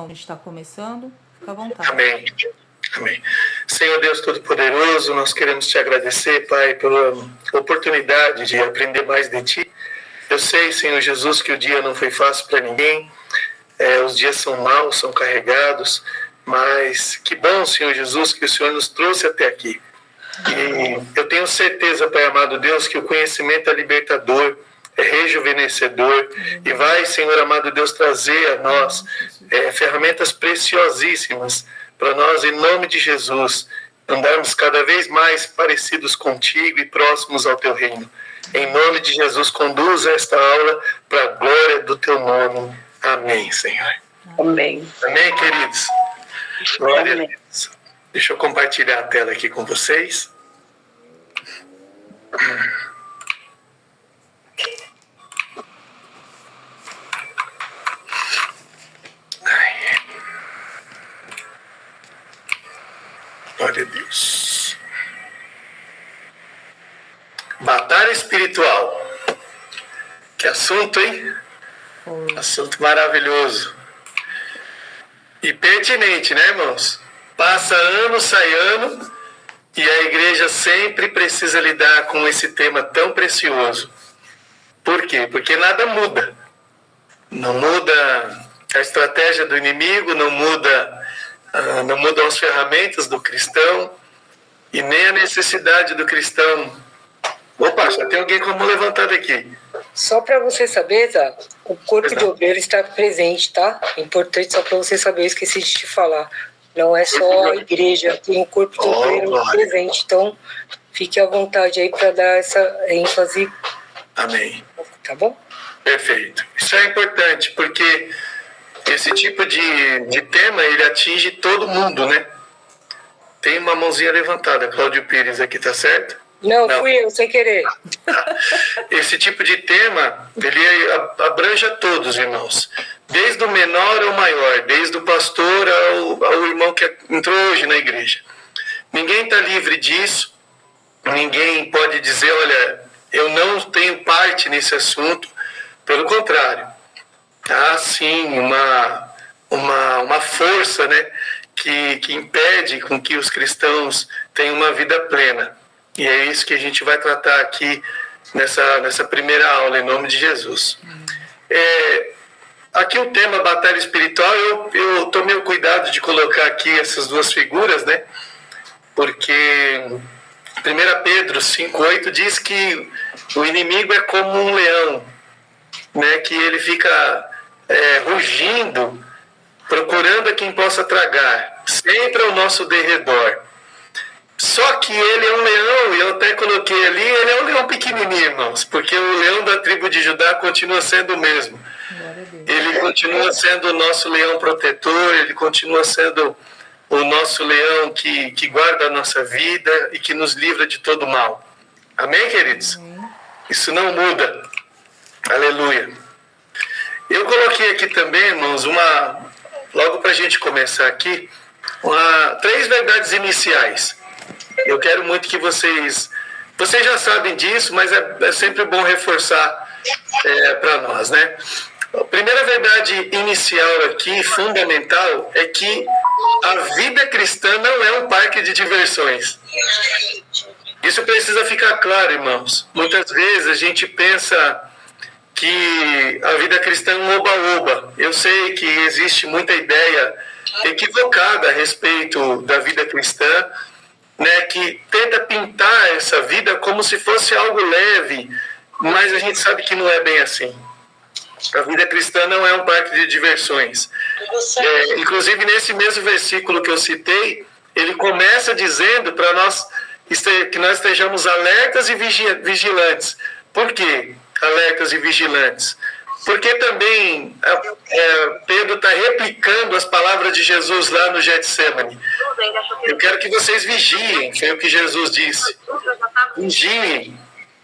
a gente está começando. Fica à vontade. Amém. Amém. Senhor Deus Todo-Poderoso, nós queremos te agradecer, Pai, pela oportunidade de aprender mais de Ti. Eu sei, Senhor Jesus, que o dia não foi fácil para ninguém, os dias são maus, são carregados, mas que bom, Senhor Jesus, que o Senhor nos trouxe até aqui. E eu tenho certeza, Pai amado Deus, que o conhecimento é libertador, é rejuvenescedor, e vai, Senhor amado Deus, trazer a nós ferramentas preciosíssimas para nós, em nome de Jesus, andarmos cada vez mais parecidos contigo e próximos ao teu reino. Em nome de Jesus, conduza esta aula para a glória do teu nome. Amém, Senhor. Amém. Amém, queridos? Glória a Deus. Deixa eu compartilhar a tela aqui com vocês. Glória a Deus. Batalha espiritual. Que assunto, hein? Assunto maravilhoso. E pertinente, né, irmãos? Passa ano, sai ano, e a igreja sempre precisa lidar com esse tema tão precioso. Por quê? Porque nada muda. Não muda a estratégia do inimigo, não mudam as ferramentas do cristão e nem a necessidade do cristão. Opa, já tem alguém com a mão levantada aqui. Só para você saber, tá? O corpo de obreiro está presente, tá? É importante só para você saber, eu esqueci de te falar. Não é só a igreja, tem o corpo de obreiro presente. Então, fique à vontade aí para dar essa ênfase. Amém. Tá bom? Perfeito. Isso é importante, porque esse tipo de tema, ele atinge todo mundo, né? Tem uma mãozinha levantada, Cláudio Pires aqui, tá certo? Não, fui eu, sem querer. Esse tipo de tema, ele abrange a todos, irmãos. Desde o menor ao maior, desde o pastor ao irmão que entrou hoje na igreja. Ninguém está livre disso. Ninguém pode dizer, olha, eu não tenho parte nesse assunto. Pelo contrário. Há sim uma força, né, que impede com que os cristãos tenham uma vida plena. E é isso que a gente vai tratar aqui nessa primeira aula, em nome de Jesus. Aqui o tema batalha espiritual, eu tomei o cuidado de colocar aqui essas duas figuras, né? Porque 1 Pedro 5,8 diz que o inimigo é como um leão, né? Que ele fica rugindo, procurando a quem possa tragar, sempre ao nosso derredor. Só que ele é um leão, e eu até coloquei ali, ele é um leão pequenininho, irmãos, porque o leão da tribo de Judá continua sendo o mesmo. Ele continua sendo o nosso leão protetor, ele continua sendo o nosso leão que guarda a nossa vida e que nos livra de todo mal. Amém, queridos? Isso não muda. Aleluia. Eu coloquei aqui também, irmãos, logo para a gente começar aqui, 3 verdades iniciais. Eu quero muito que vocês já sabem disso, mas é sempre bom reforçar para nós, né? A primeira verdade inicial aqui, fundamental, é que a vida cristã não é um parque de diversões. Isso precisa ficar claro, irmãos. Muitas vezes a gente pensa que a vida cristã é um oba-oba. Eu sei que existe muita ideia equivocada a respeito da vida cristã, né, que tenta pintar essa vida como se fosse algo leve, mas a gente sabe que não é bem assim. A vida cristã não é um parque de diversões. Inclusive, nesse mesmo versículo que eu citei, ele começa dizendo para nós que nós estejamos alertas e vigilantes. Por quê? Alertas e vigilantes. Porque também Pedro está replicando as palavras de Jesus lá no Getsemane. Eu quero que vocês vigiem, foi o que Jesus disse. Vigiem.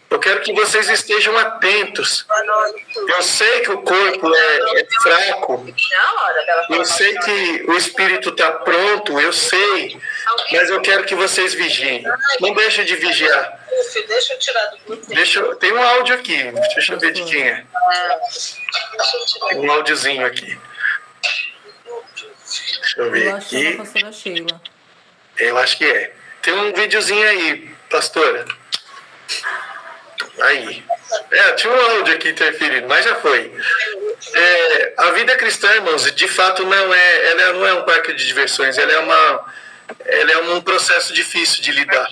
Eu quero que vocês estejam atentos. Eu sei que o corpo é fraco. Eu sei que o espírito está pronto, eu sei. Mas eu quero que vocês vigiem. Não deixem de vigiar. Deixa eu tirar do grupo. Tem um áudio aqui. Deixa eu ver de quem é. Tem um áudiozinho aqui. Deixa eu ver Eu acho que é aqui. da pastora Sheila. Eu acho que é. Tem um videozinho aí, pastora. Aí. Tinha um áudio aqui interferindo, mas já foi. A vida cristã, irmãos, de fato ela não é um parque de diversões, ela é um processo difícil de lidar.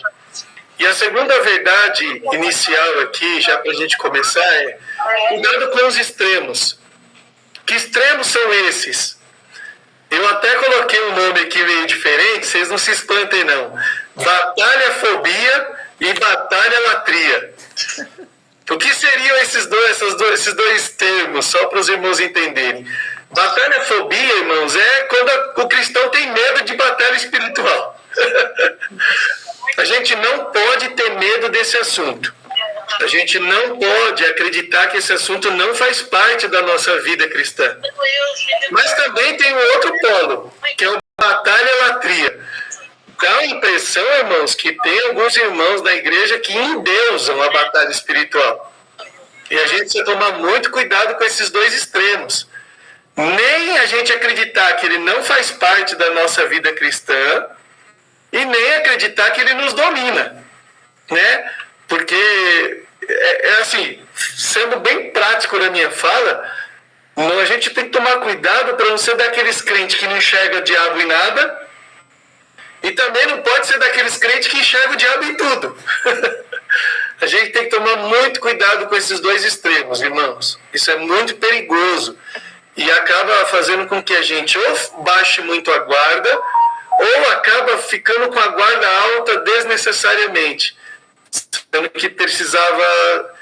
E a segunda verdade inicial aqui, já para a gente começar, é cuidado com os extremos. Que extremos são esses? Eu até coloquei um nome aqui meio diferente, vocês não se espantem não. Batalha-fobia e batalha-latria. O que seriam esses dois termos, só para os irmãos entenderem? Batalha-fobia, irmãos, é quando o cristão tem medo de batalha espiritual. A gente não pode ter medo desse assunto. A gente não pode acreditar que esse assunto não faz parte da nossa vida cristã. Mas também tem um outro polo, que é o batalha-latria. Dá a impressão, irmãos, que tem alguns irmãos da igreja que endeusam a batalha espiritual. E a gente precisa tomar muito cuidado com esses dois extremos. Nem a gente acreditar que ele não faz parte da nossa vida cristã e nem acreditar que ele nos domina, né? Porque, assim, sendo bem prático na minha fala, a gente tem que tomar cuidado para não ser daqueles crentes que não enxergam o diabo em nada e também não pode ser daqueles crentes que enxergam o diabo em tudo. A gente tem que tomar muito cuidado com esses dois extremos, irmãos. Isso é muito perigoso e acaba fazendo com que a gente ou baixe muito a guarda ou acaba ficando com a guarda alta desnecessariamente, sendo que precisava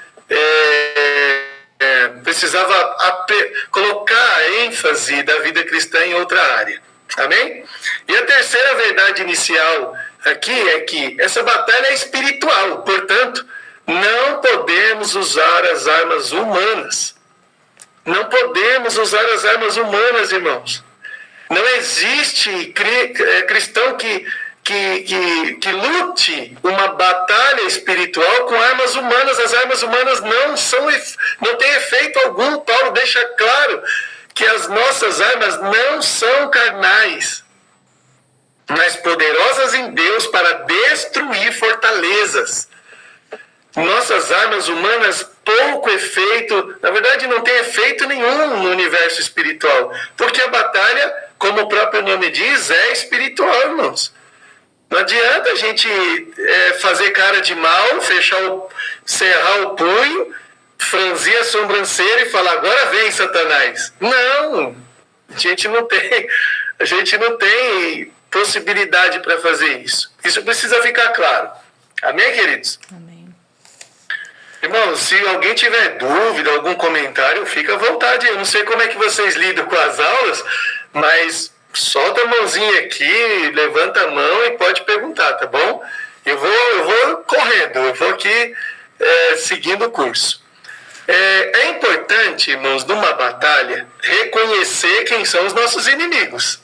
colocar a ênfase da vida cristã em outra área. Amém? E a terceira verdade inicial aqui é que essa batalha é espiritual, portanto, não podemos usar as armas humanas. Não podemos usar as armas humanas, irmãos. Não existe cristão que lute uma batalha espiritual com armas humanas. As armas humanas não têm efeito algum. Paulo deixa claro que as nossas armas não são carnais, mas poderosas em Deus para destruir fortalezas. Nossas armas humanas, pouco efeito, na verdade não tem efeito nenhum no universo espiritual, porque a batalha, como o próprio nome diz, é espiritual, irmãos. Não adianta a gente fazer cara de mal, cerrar o punho, franzir a sobrancelha e falar, agora vem, Satanás. Não, a gente não tem possibilidade para fazer isso. Isso precisa ficar claro. Amém, queridos? Amém. Irmãos, se alguém tiver dúvida, algum comentário, fica à vontade. Eu não sei como é que vocês lidam com as aulas, mas solta a mãozinha aqui, levanta a mão e pode perguntar, tá bom? Eu vou correndo, eu vou aqui seguindo o curso. É importante, irmãos, numa batalha, reconhecer quem são os nossos inimigos.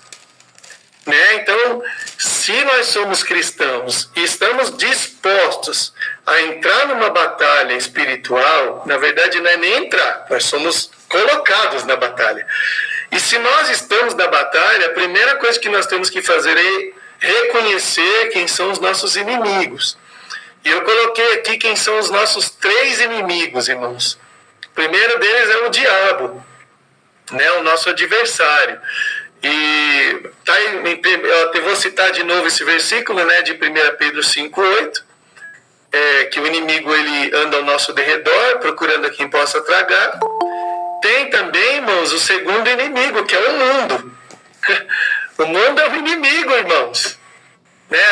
Né? Então, se nós somos cristãos e estamos dispostos a entrar numa batalha espiritual, na verdade não é nem entrar, nós somos colocados na batalha. E se nós estamos na batalha, a primeira coisa que nós temos que fazer é reconhecer quem são os nossos inimigos. E eu coloquei aqui quem são os nossos 3 inimigos, irmãos. O primeiro deles é o diabo, né? O nosso adversário. E eu vou citar de novo esse versículo, né, de 1 Pedro 5,8, que o inimigo ele anda ao nosso derredor, procurando a quem possa tragar. Tem também, irmãos, o segundo inimigo, que é o mundo. O mundo é um inimigo, irmãos. Né,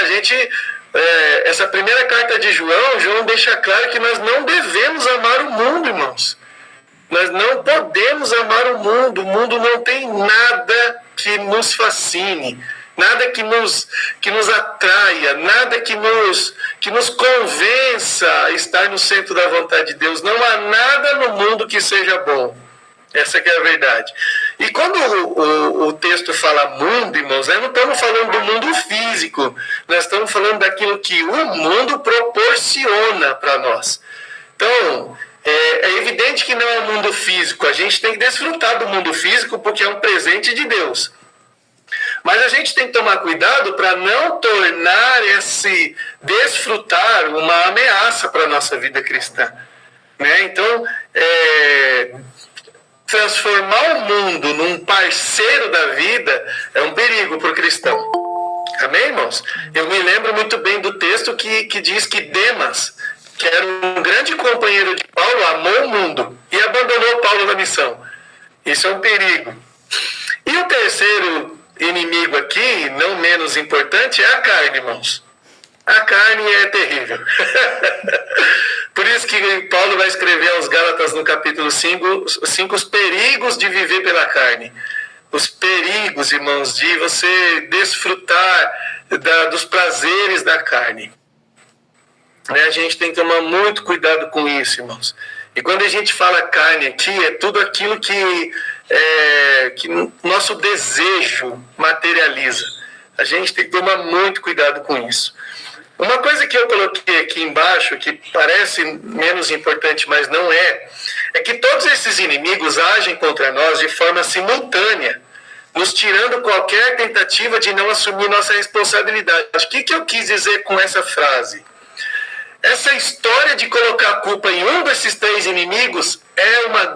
essa primeira carta de João deixa claro que nós não devemos amar o mundo, irmãos. Nós não podemos amar o mundo não tem nada que nos fascine, nada que nos atraia, nada que nos convença a estar no centro da vontade de Deus. Não há nada no mundo que seja bom. Essa que é a verdade. E quando o texto fala mundo, irmãos, nós não estamos falando do mundo físico, nós estamos falando daquilo que o mundo proporciona para nós. Então, é evidente que não é o mundo físico, a gente tem que desfrutar do mundo físico porque é um presente de Deus. Mas a gente tem que tomar cuidado para não tornar esse desfrutar uma ameaça para a nossa vida cristã. Né? Então, transformar o mundo num parceiro da vida é um perigo para o cristão. Amém, irmãos? Eu me lembro muito bem do texto que diz que Demas, que era um grande companheiro de Paulo, amou o mundo e abandonou Paulo na missão. Isso é um perigo. E o terceiro inimigo aqui, não menos importante, é a carne, irmãos. A carne é terrível. Por isso que Paulo vai escrever aos Gálatas no capítulo 5 os perigos de viver pela carne. Os perigos, irmãos, de você desfrutar dos prazeres da carne. A gente tem que tomar muito cuidado com isso, irmãos. E quando a gente fala carne aqui, é tudo aquilo que nosso desejo materializa. A gente tem que tomar muito cuidado com isso. Uma coisa que eu coloquei aqui embaixo, que parece menos importante, mas não é que todos esses inimigos agem contra nós de forma simultânea, nos tirando qualquer tentativa de não assumir nossa responsabilidade. O que eu quis dizer com essa frase? Essa história de colocar a culpa em um desses três inimigos é uma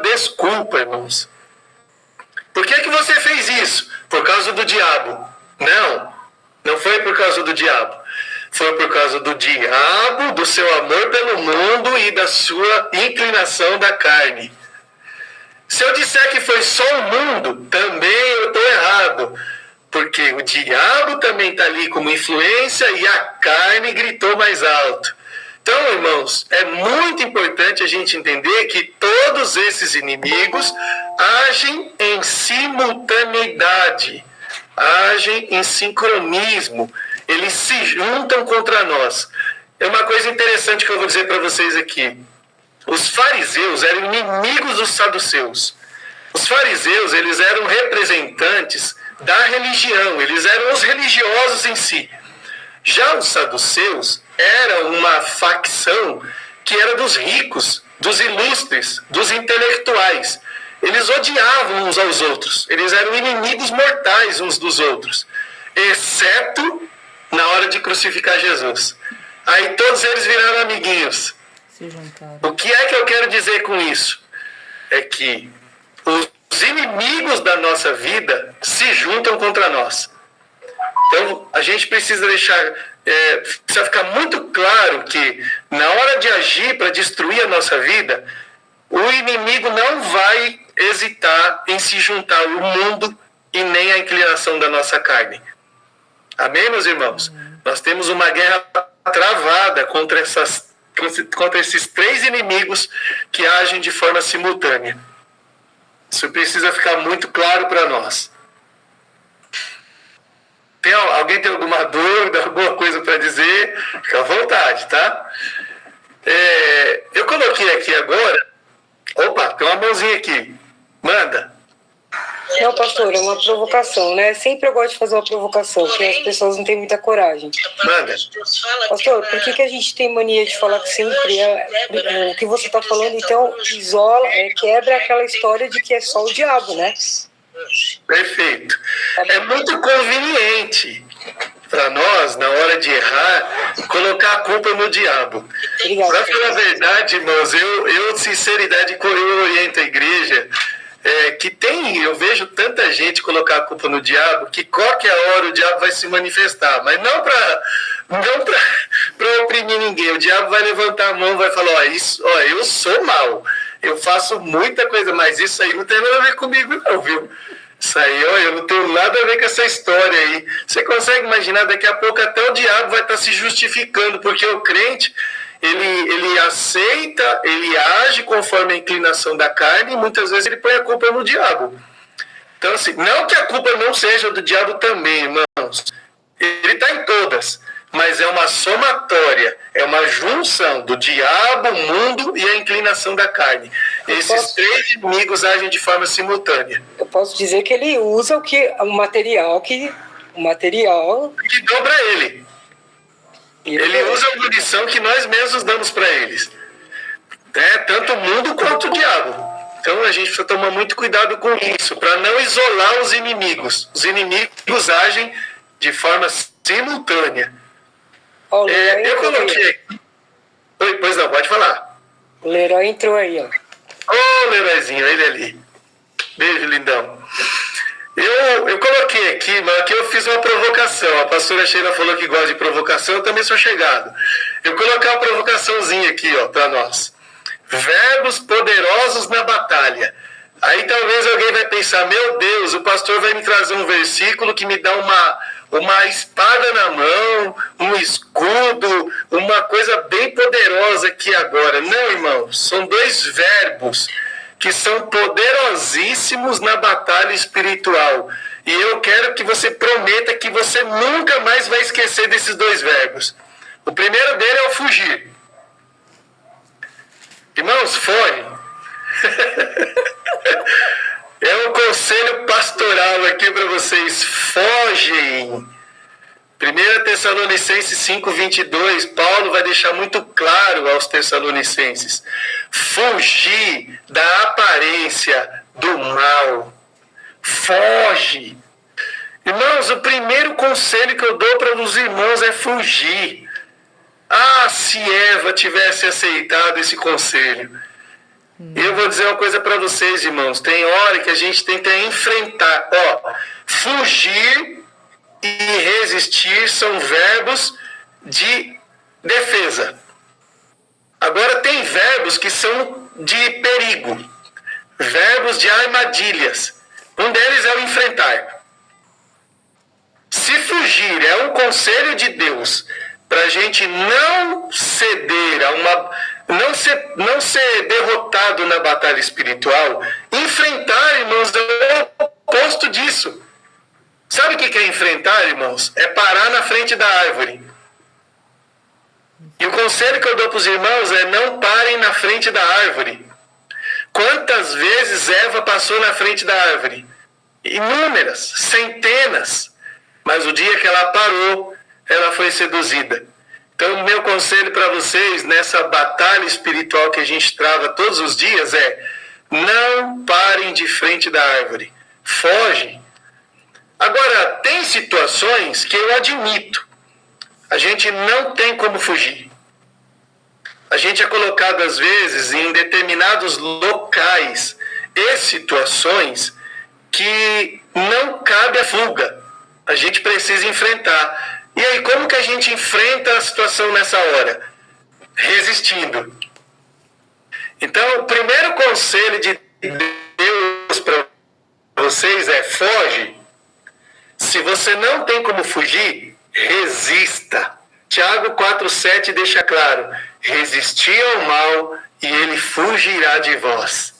desculpa, irmãos. Por que você fez isso? Por causa do diabo. Não foi por causa do diabo. Foi por causa do diabo, do seu amor pelo mundo e da sua inclinação da carne. Se eu disser que foi só o mundo, também eu estou errado. Porque o diabo também está ali como influência e a carne gritou mais alto. Então, irmãos, é muito importante a gente entender que todos esses inimigos agem em simultaneidade, agem em sincronismo. Eles se juntam contra nós. É uma coisa interessante que eu vou dizer para vocês aqui. Os fariseus eram inimigos dos saduceus. Os fariseus, eles eram representantes da religião, eles eram os religiosos em si. Já os saduceus eram uma facção que era dos ricos, dos ilustres, dos intelectuais. Eles odiavam uns aos outros, eles eram inimigos mortais uns dos outros, exceto na hora de crucificar Jesus. Aí todos eles viraram amiguinhos. O que é que eu quero dizer com isso? É que os inimigos da nossa vida se juntam contra nós. Então, a gente precisa precisa ficar muito claro que na hora de agir para destruir a nossa vida, o inimigo não vai hesitar em se juntar ao mundo e nem à inclinação da nossa carne. Amém, meus irmãos? Nós temos uma guerra travada contra esses três inimigos que agem de forma simultânea. Isso precisa ficar muito claro para nós. Alguém tem alguma dúvida, alguma coisa para dizer? Fica à vontade, tá? Eu coloquei aqui agora... Opa, tem uma mãozinha aqui. Manda. Não, pastor, é uma provocação, né? Sempre eu gosto de fazer uma provocação, porque as pessoas não têm muita coragem. Manda. Pastor, por que a gente tem mania de falar que sempre o que você está falando, então, quebra aquela história de que é só o diabo, né? Perfeito. É muito conveniente para nós, na hora de errar, colocar a culpa no diabo. Para falar a verdade, irmãos, eu sinceridade, eu oriento a igreja... eu vejo tanta gente colocar a culpa no diabo que qualquer hora o diabo vai se manifestar, mas não para oprimir ninguém. O diabo vai levantar a mão, vai falar, eu sou mau, eu faço muita coisa, mas isso aí não tem nada a ver comigo não, viu? Isso aí, eu não tenho nada a ver com essa história aí. Você consegue imaginar, daqui a pouco até o diabo vai estar se justificando, porque o crente... Ele aceita, ele age conforme a inclinação da carne e muitas vezes ele põe a culpa no diabo. Então, assim, não que a culpa não seja do diabo também, irmãos. Ele está em todas, mas é uma somatória, é uma junção do diabo, o mundo e a inclinação da carne. Esses três inimigos agem de forma simultânea. Eu posso dizer que ele usa o material que dão para ele. Ele usa a munição que nós mesmos damos para eles. Tanto o mundo quanto o diabo. Então a gente precisa tomar muito cuidado com isso, para não isolar os inimigos. Os inimigos agem de forma simultânea. Eu coloquei... Oi, pois não, pode falar. O Leroy entrou aí, ó. Ô, Leroyzinho, ele ali. Beijo, lindão. Eu coloquei aqui, mas aqui eu fiz uma provocação. A pastora Sheila falou que gosta de provocação, eu também sou chegado. Eu coloquei uma provocaçãozinha aqui, ó, para nós. Verbos poderosos na batalha. Aí talvez alguém vai pensar, meu Deus, o pastor vai me trazer um versículo que me dá uma espada na mão, um escudo, uma coisa bem poderosa aqui agora. Não, irmão, são dois verbos que são poderosíssimos na batalha espiritual. E eu quero que você prometa que você nunca mais vai esquecer desses dois verbos. O primeiro dele é o fugir. Irmãos, foge. É um conselho pastoral aqui para vocês. Fogem. 1 Tessalonicenses 5:22, Paulo vai deixar muito claro aos Tessalonicenses: fugir da aparência do mal. Foge. Irmãos, o primeiro conselho que eu dou para os irmãos é fugir. Ah, se Eva tivesse aceitado esse conselho. Eu vou dizer uma coisa para vocês, irmãos. Tem hora que a gente tenta enfrentar. Fugir e resistir são verbos de defesa. Agora tem verbos que são de perigo, verbos de armadilhas. Um deles é o enfrentar. Se fugir é um conselho de Deus para a gente não ceder não ser derrotado na batalha espiritual. Enfrentar, irmãos, é o oposto disso. Sabe o que é enfrentar, irmãos? É parar na frente da árvore. E o conselho que eu dou para os irmãos é: não parem na frente da árvore. Quantas vezes Eva passou na frente da árvore? Inúmeras, centenas. Mas o dia que ela parou, ela foi seduzida. Então, o meu conselho para vocês, nessa batalha espiritual que a gente trava todos os dias, é: não parem de frente da árvore. Foge. Agora, tem situações que eu admito. A gente não tem como fugir. A gente é colocado, às vezes, em determinados locais e situações que não cabe a fuga. A gente precisa enfrentar. E aí, como que a gente enfrenta a situação nessa hora? Resistindo. Então, o primeiro conselho de Deus para vocês é: foge. Se você não tem como fugir, resista. Tiago 4,7 deixa claro: resistir ao mal e ele fugirá de vós.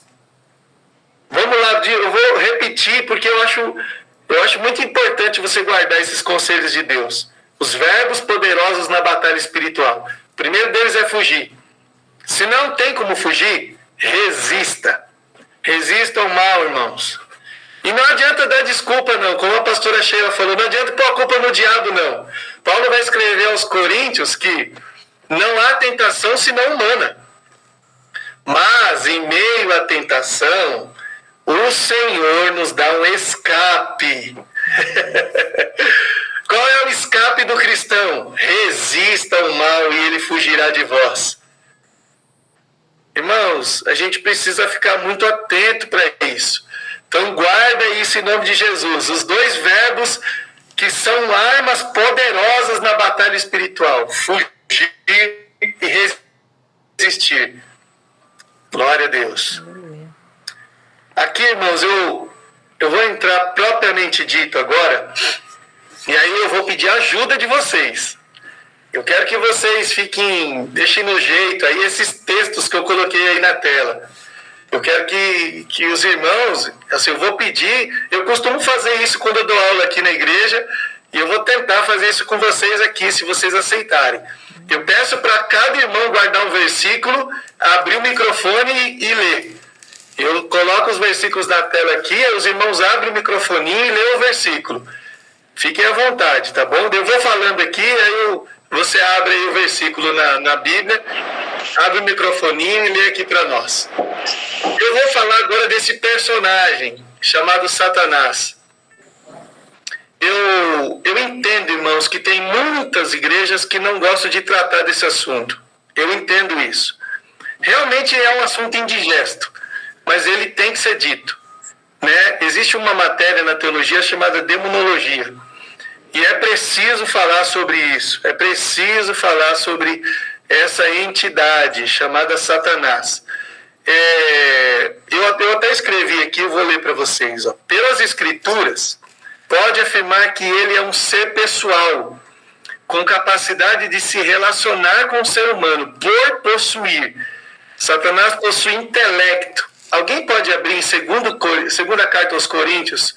Vamos lá, eu vou repetir porque eu acho muito importante você guardar esses conselhos de Deus. Os verbos poderosos na batalha espiritual. O primeiro deles é fugir. Se não tem como fugir, resista. Resista ao mal, irmãos. E não adianta dar desculpa, não. Como a pastora Sheila falou, não adianta pôr a culpa no diabo, não. Paulo vai escrever aos Coríntios que não há tentação senão humana. Mas, em meio à tentação, o Senhor nos dá um escape. Qual é o escape do cristão? Resista ao mal e ele fugirá de vós. Irmãos, a gente precisa ficar muito atento para isso. Então guarda isso em nome de Jesus. Os dois verbos que são armas poderosas na batalha espiritual: fugir e resistir. Glória a Deus. Aqui, irmãos, eu vou entrar propriamente dito agora, e aí eu vou pedir ajuda de vocês. Eu quero que vocês deixem no jeito aí esses textos que eu coloquei aí na tela. Eu quero que os irmãos, assim, eu vou pedir, eu costumo fazer isso quando eu dou aula aqui na igreja, e eu vou tentar fazer isso com vocês aqui, se vocês aceitarem. Eu peço para cada irmão guardar um versículo, abrir o microfone e ler. Eu coloco os versículos na tela aqui, aí os irmãos abrem o microfoninho e lêem o versículo. Fiquem à vontade, tá bom? Eu vou falando aqui, aí você abre aí o versículo na Bíblia, abre o microfoninho e lê aqui para nós. Eu vou falar agora desse personagem chamado Satanás. Eu entendo, irmãos, que tem muitas igrejas que não gostam de tratar desse assunto. Eu entendo isso. Realmente é um assunto indigesto, mas ele tem que ser dito, né? Existe uma matéria na teologia chamada demonologia. E é preciso falar sobre isso. É preciso falar sobre essa entidade chamada Satanás. Eu até escrevi aqui, eu vou ler para vocês. Ó. Pelas Escrituras, pode afirmar que ele é um ser pessoal, com capacidade de se relacionar com o ser humano, por possuir. Satanás possui intelecto. Alguém pode abrir em segunda carta aos Coríntios,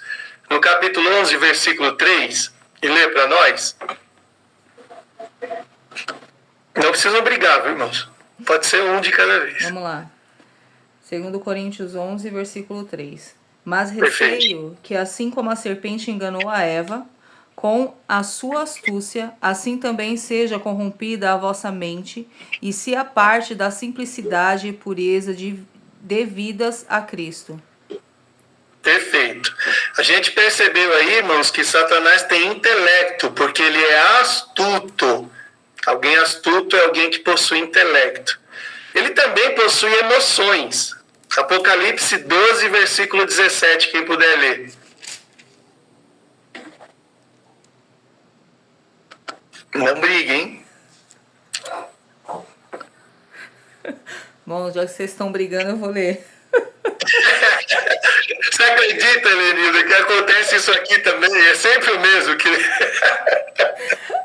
no capítulo 11, versículo 3, e ler para nós? Não precisam brigar, viu, irmãos? Pode ser um de cada vez. Vamos lá. 2 Coríntios 11, versículo 3. Mas receio que, assim como a serpente enganou a Eva, com a sua astúcia, assim também seja corrompida a vossa mente, e se aparte da simplicidade e pureza devidas a Cristo. Perfeito. A gente percebeu aí, irmãos, que Satanás tem intelecto, porque ele é astuto. Alguém astuto é alguém que possui intelecto. Ele também possui emoções. Apocalipse 12, versículo 17, quem puder ler. Não brigue, hein? Bom, já que vocês estão brigando, eu vou ler. Você acredita, Lenilda, que acontece isso aqui também? É sempre o mesmo.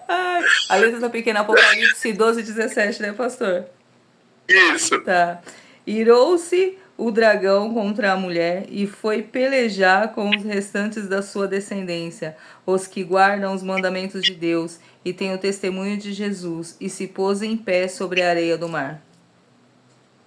Ai, a letra da pequena Apocalipse 12, 17, né, pastor? Isso. Tá. Irou-se o dragão contra a mulher e foi pelejar com os restantes da sua descendência, os que guardam os mandamentos de Deus e têm o testemunho de Jesus, e se pôs em pé sobre a areia do mar.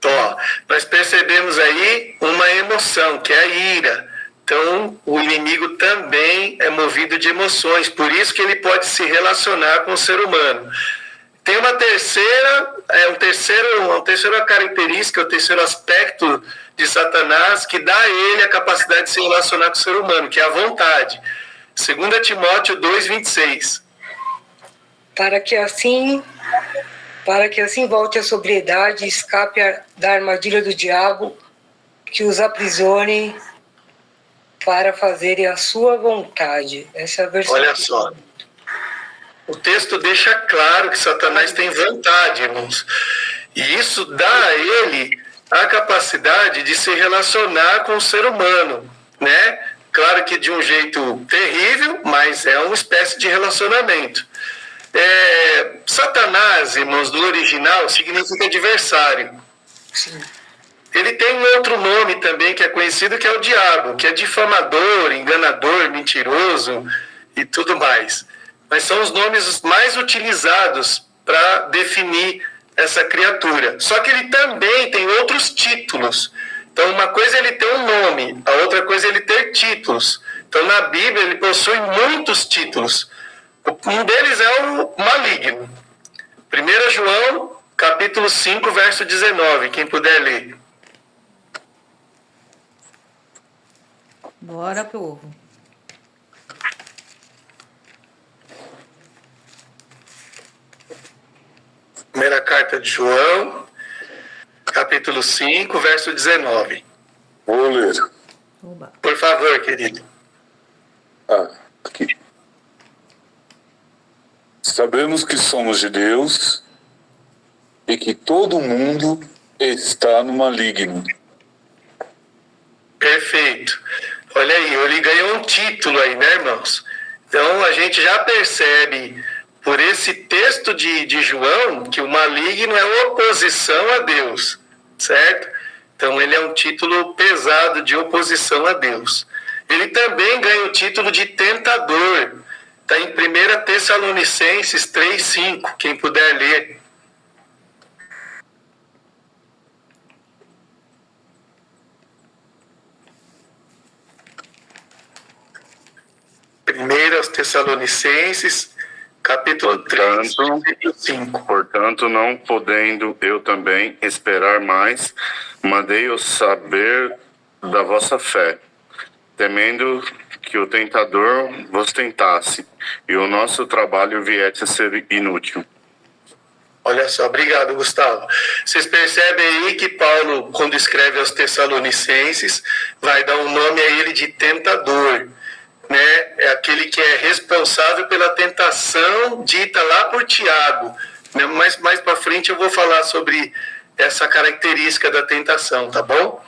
Ó, nós percebemos aí uma emoção, que é a ira. Então, o inimigo também é movido de emoções, por isso que ele pode se relacionar com o ser humano. Tem uma terceira característica, o terceiro aspecto de Satanás, que dá a ele a capacidade de se relacionar com o ser humano, que é a vontade. 2 Timóteo 2,26. Para que assim volte à sobriedade e escape da armadilha do diabo, que os aprisione para fazerem a sua vontade. Essa é a versão. Olha só. O texto deixa claro que Satanás tem vontade, irmãos. E isso dá a ele a capacidade de se relacionar com o ser humano, né? Claro que de um jeito terrível, mas é uma espécie de relacionamento. Satanás, irmãos, do original, significa adversário. Sim. Ele tem um outro nome também que é conhecido, que é o diabo, que é difamador, enganador, mentiroso e tudo mais. Mas são os nomes mais utilizados para definir essa criatura. Só que ele também tem outros títulos. Então, uma coisa é ele ter um nome, a outra coisa é ele ter títulos. Então, na Bíblia, ele possui muitos títulos. Um deles é o maligno. 1 João, capítulo 5, verso 19. Quem puder ler. Bora, povo. Primeira carta de João, capítulo 5, verso 19. Vou ler. Oba. Por favor, querido. Aqui. Sabemos que somos de Deus e que todo mundo está no maligno. Perfeito. Olha aí, ele ganhou um título aí, né, irmãos? Então, a gente já percebe, por esse texto de João, que o maligno é oposição a Deus, certo? Então, ele é um título pesado de oposição a Deus. Ele também ganha o título de tentador. Está em 1 Tessalonicenses 3,5, quem puder ler. Primeiro aos Tessalonicenses, capítulo 3, versículo 5. Portanto, não podendo eu também esperar mais, Mandei-os saber da vossa fé, temendo que o tentador vos tentasse, e o nosso trabalho viesse a ser inútil. Olha só, obrigado, Gustavo. Vocês percebem aí que Paulo, quando escreve aos Tessalonicenses, vai dar um nome a ele de tentador, né? É aquele que é responsável pela tentação dita lá por Tiago, né? Mas mais para frente eu vou falar sobre essa característica da tentação, tá bom?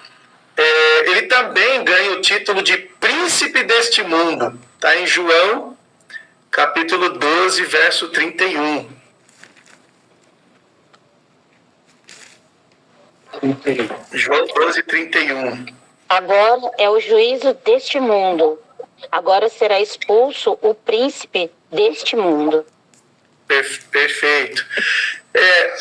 Ele também ganha o título de príncipe deste mundo, tá em João, capítulo 12, verso 31. João 12, 31. Agora é o juízo deste mundo. Agora será expulso o príncipe deste mundo. Perfeito.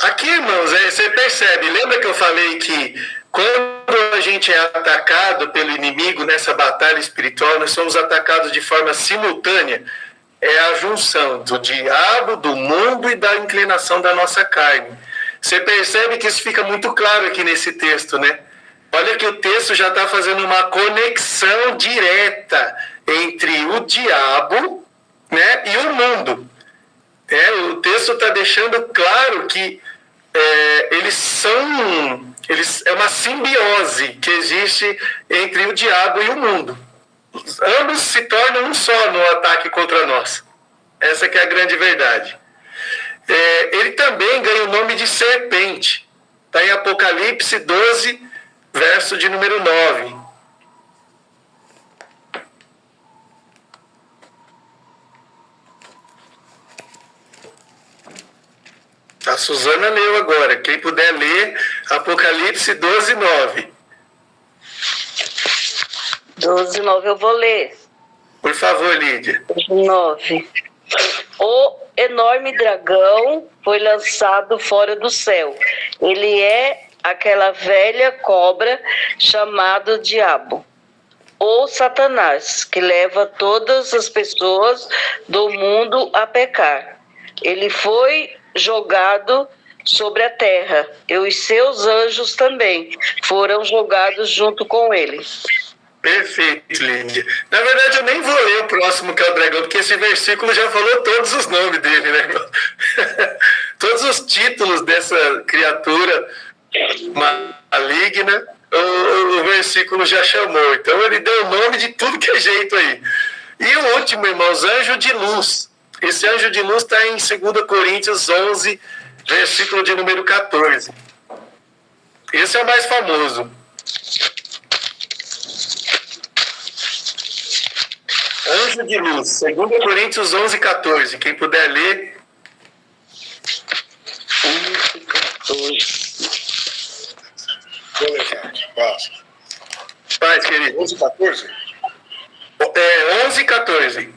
Aqui, irmãos, você percebe, lembra que eu falei que quando a gente é atacado pelo inimigo nessa batalha espiritual, nós somos atacados de forma simultânea? É a junção do diabo, do mundo e da inclinação da nossa carne. Você percebe que isso fica muito claro aqui nesse texto, né? Olha que o texto já está fazendo uma conexão direta entre o diabo, né, e o mundo. O texto está deixando claro que é uma simbiose que existe entre o diabo e o mundo. Ambos se tornam um só no ataque contra nós. Essa que é a grande verdade. Ele também ganha o nome de serpente. Está em Apocalipse 12, verso de número 9. A Suzana leu agora. Quem puder ler, Apocalipse 12, 9. 12, 9 eu vou ler. Por favor, Lídia. 9. O enorme dragão foi lançado fora do céu. Ele é aquela velha cobra chamada Diabo, ou Satanás, que leva todas as pessoas do mundo a pecar. Ele foi jogado sobre a terra, e os seus anjos também foram jogados junto com ele. Perfeito, Lídia. Na verdade, eu nem vou ler o próximo, que é o dragão, porque esse versículo já falou todos os nomes dele, né, irmão? Todos os títulos dessa criatura maligna, o versículo já chamou. Então, ele deu o nome de tudo que é jeito aí. E o último, irmãos, anjo de luz. Esse anjo de luz está em 2 Coríntios 11, versículo de número 14. Esse é o mais famoso. Anjo de luz, 2 Coríntios 11, 14. Quem puder ler. 11, 14. Vou levar. Passa. Paz, querido. 11, 14? 11, 14.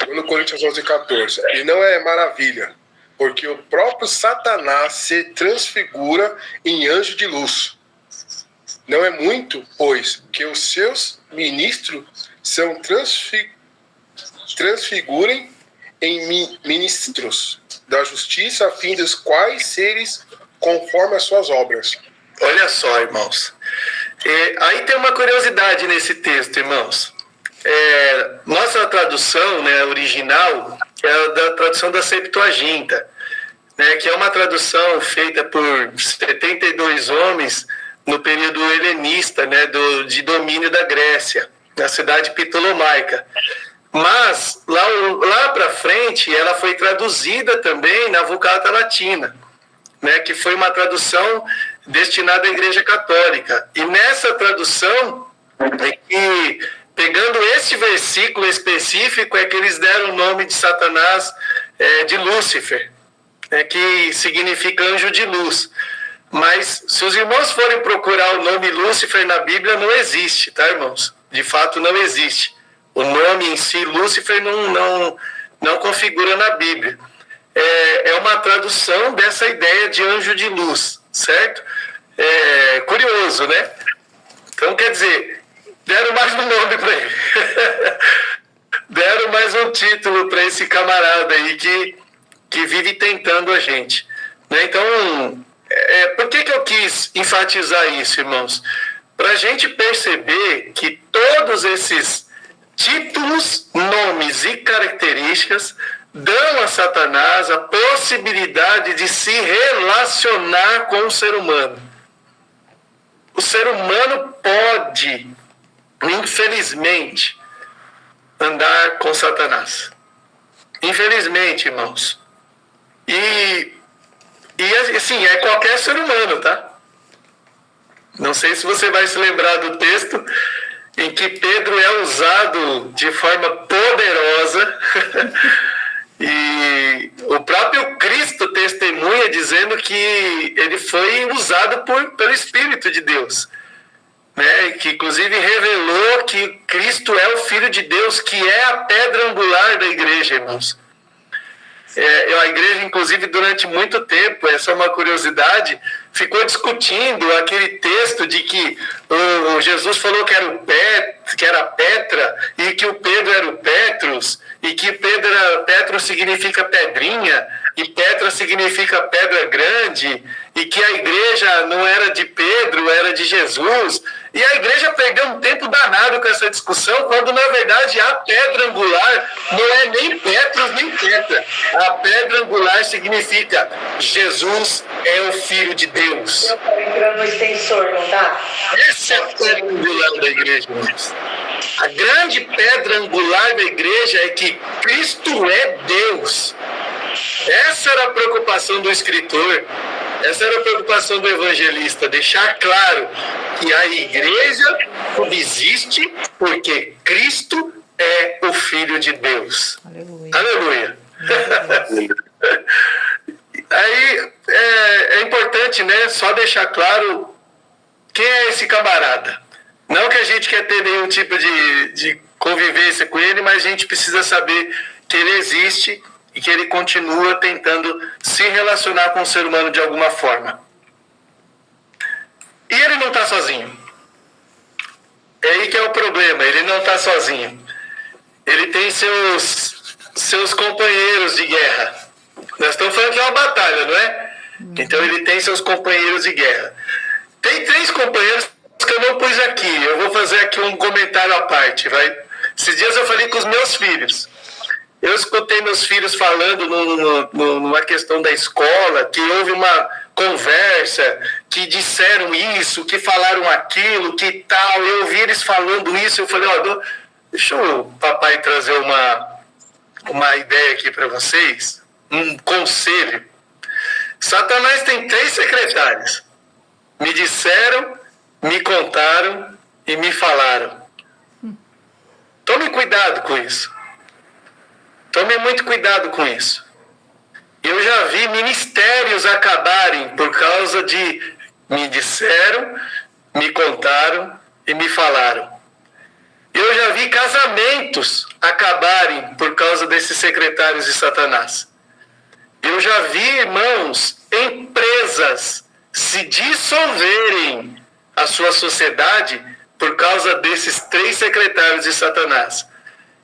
2 Coríntios 11, 14. E não é maravilha, porque o próprio Satanás se transfigura em anjo de luz. Não é muito, pois, que os seus ministros são transfigurem em ministros da justiça, a fim dos quais seres conforme as suas obras. Olha só, irmãos. Aí tem uma curiosidade nesse texto, irmãos. Nossa tradução, né, original, é da tradução da Septuaginta, né, que é uma tradução feita por 72 homens no período helenista, né, de domínio da Grécia, na cidade ptolomaica. Mas, lá para frente, ela foi traduzida também na Vulgata Latina, né, que foi uma tradução destinada à Igreja Católica. E nessa tradução, pegando esse versículo específico, é que eles deram o nome de Satanás de Lúcifer, que significa anjo de luz. Mas, se os irmãos forem procurar o nome Lúcifer na Bíblia, não existe, tá, irmãos? De fato, não existe. O nome em si, Lúcifer, não configura na Bíblia. É uma tradução dessa ideia de anjo de luz, certo? Curioso, né? Então, quer dizer, deram mais um nome para ele. Deram mais um título para esse camarada aí que vive tentando a gente. Né? Então, por que eu quis enfatizar isso, irmãos? Para a gente perceber que todos esses títulos, nomes e características dão a Satanás a possibilidade de se relacionar com o ser humano. O ser humano pode, infelizmente, andar com Satanás. Infelizmente, irmãos. E assim, é qualquer ser humano, tá? Não sei se você vai se lembrar do texto em que Pedro é usado de forma poderosa e o próprio Cristo testemunha dizendo que ele foi usado pelo Espírito de Deus, né? Que inclusive revelou que Cristo é o Filho de Deus, que é a pedra angular da igreja, irmãos. A igreja, inclusive, durante muito tempo, essa é uma curiosidade, ficou discutindo aquele texto de que o Jesus falou que era Petra, e que o Pedro era o Petrus, e que Petro significa pedrinha, e Petra significa pedra grande, e que a igreja não era de Pedro, era de Jesus. E a igreja perdeu um tempo danado com essa discussão, quando na verdade a pedra angular não é nem Petros nem Petra. A pedra angular significa Jesus é o Filho de Deus. Eu tô entrando no extensor, não tá? Essa é a pedra angular da igreja, irmãos. A grande pedra angular da igreja é que Cristo é Deus. Essa era a preocupação do escritor, essa era a preocupação do evangelista, deixar claro que a igreja existe porque Cristo é o Filho de Deus. Aleluia. Aleluia. Aí é importante, né, só deixar claro quem é esse camarada. Não que a gente quer ter nenhum tipo de convivência com ele, mas a gente precisa saber que ele existe e que ele continua tentando se relacionar com o ser humano de alguma forma. E ele não está sozinho. É aí que é o problema, ele não está sozinho. Ele tem seus companheiros de guerra. Nós estamos falando que é uma batalha, não é? Então ele tem seus companheiros de guerra. Tem 3 companheiros que eu não pus aqui. Eu vou fazer aqui um comentário à parte. Esses dias eu falei com os meus filhos. Eu escutei meus filhos falando numa questão da escola, que houve uma conversa, que disseram isso, que falaram aquilo, que tal. Eu ouvi eles falando isso, eu falei, deixa o papai trazer uma ideia aqui para vocês, um conselho. Satanás tem 3 secretários. Me disseram, me contaram e me falaram. Tome cuidado com isso. Tome muito cuidado com isso. Eu já vi ministérios acabarem por causa de me disseram, me contaram e me falaram. Eu já vi casamentos acabarem por causa desses secretários de Satanás. Eu já vi, irmãos, empresas se dissolverem a sua sociedade por causa desses 3 secretários de Satanás.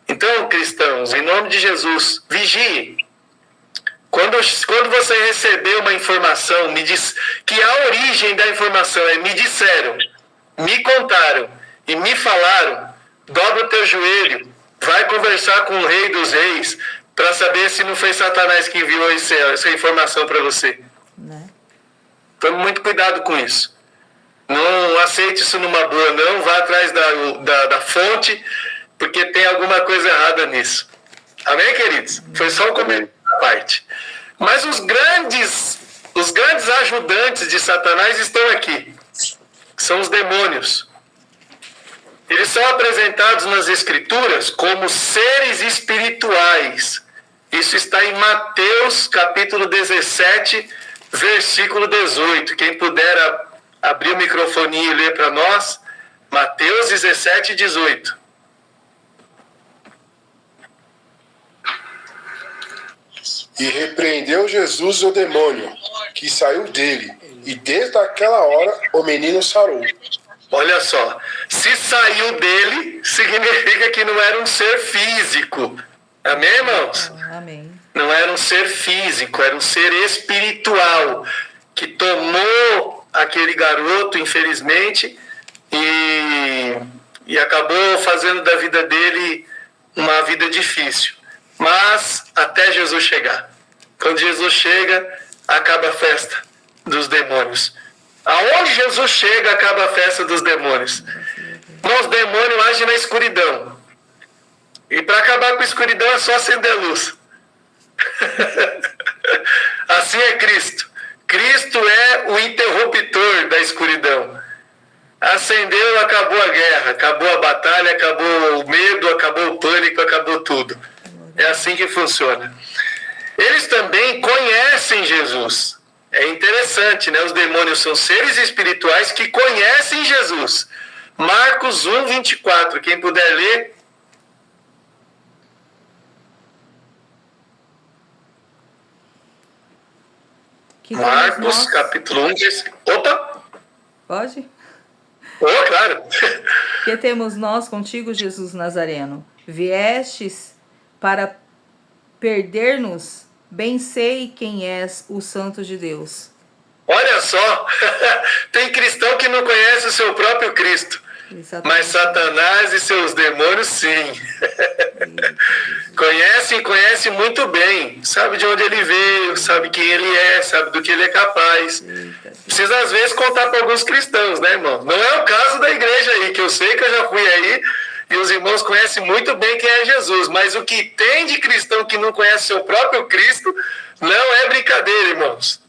Então, cristãos, em nome de Jesus, vigiem. Quando você receber uma informação, me diz que a origem da informação é me disseram, me contaram e me falaram, dobra o teu joelho, vai conversar com o Rei dos Reis para saber se não foi Satanás que enviou essa informação para você. Tome muito cuidado com isso. Não aceite isso numa boa, não. Vá atrás da fonte, porque tem alguma coisa errada nisso. Amém, queridos? Foi só um comentário à parte. Mas os grandes ajudantes de Satanás estão aqui. São os demônios. Eles são apresentados nas Escrituras como seres espirituais. Isso está em Mateus, capítulo 17, versículo 18. Quem puder abrir o microfoninho e ler para nós, Mateus 17, 18. E repreendeu Jesus o demônio, que saiu dele, e desde aquela hora o menino sarou. Olha só, se saiu dele, significa que não era um ser físico. Amém, irmãos? Amém. Não era um ser físico, era um ser espiritual. que tomou aquele garoto, infelizmente, e acabou fazendo da vida dele uma vida difícil. Mas até Jesus chegar. Quando Jesus chega, acaba a festa dos demônios. Aonde Jesus chega, acaba a festa dos demônios. Os demônios agem na escuridão. E para acabar com a escuridão é só acender a luz. Assim é Cristo. Cristo é o interruptor da escuridão. Acendeu, acabou a guerra, acabou a batalha, acabou o medo, acabou o pânico, acabou tudo. É assim que funciona. Eles também conhecem Jesus. É interessante, né? Os demônios são seres espirituais que conhecem Jesus. Marcos 1, 24. Quem puder ler. Marcos, capítulo 1, versículo... Opa! Pode? Oh, claro. Que temos nós contigo, Jesus Nazareno? Viestes para perder-nos? Bem sei quem és, o Santo de Deus. Olha só, tem cristão que não conhece o seu próprio Cristo. Exatamente. Mas Satanás e seus demônios, sim. Conhece muito bem. Sabe de onde ele veio, sabe quem ele é, sabe do que ele é capaz. Precisa, às vezes, contar para alguns cristãos, né, irmão? Não é o caso da igreja aí, que eu sei que eu já fui aí, e os irmãos conhecem muito bem quem é Jesus. Mas o que tem de cristão que não conhece seu próprio Cristo, não é brincadeira, irmãos.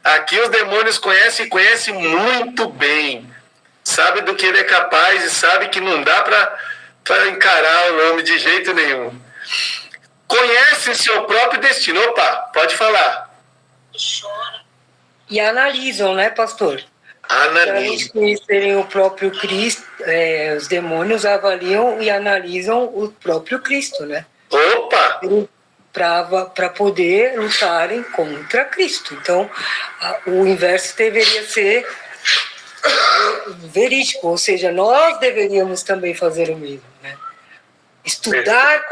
Aqui os demônios conhecem muito bem. Sabe do que ele é capaz e sabe que não dá para encarar o homem de jeito nenhum. Conhece seu próprio destino. Opa, pode falar. E analisam, né, pastor? Para eles conhecerem o próprio Cristo, os demônios avaliam e analisam o próprio Cristo, né? Opa! Para poder lutarem contra Cristo. Então, o inverso deveria ser verídico, ou seja, nós deveríamos também fazer o mesmo, né? Estudar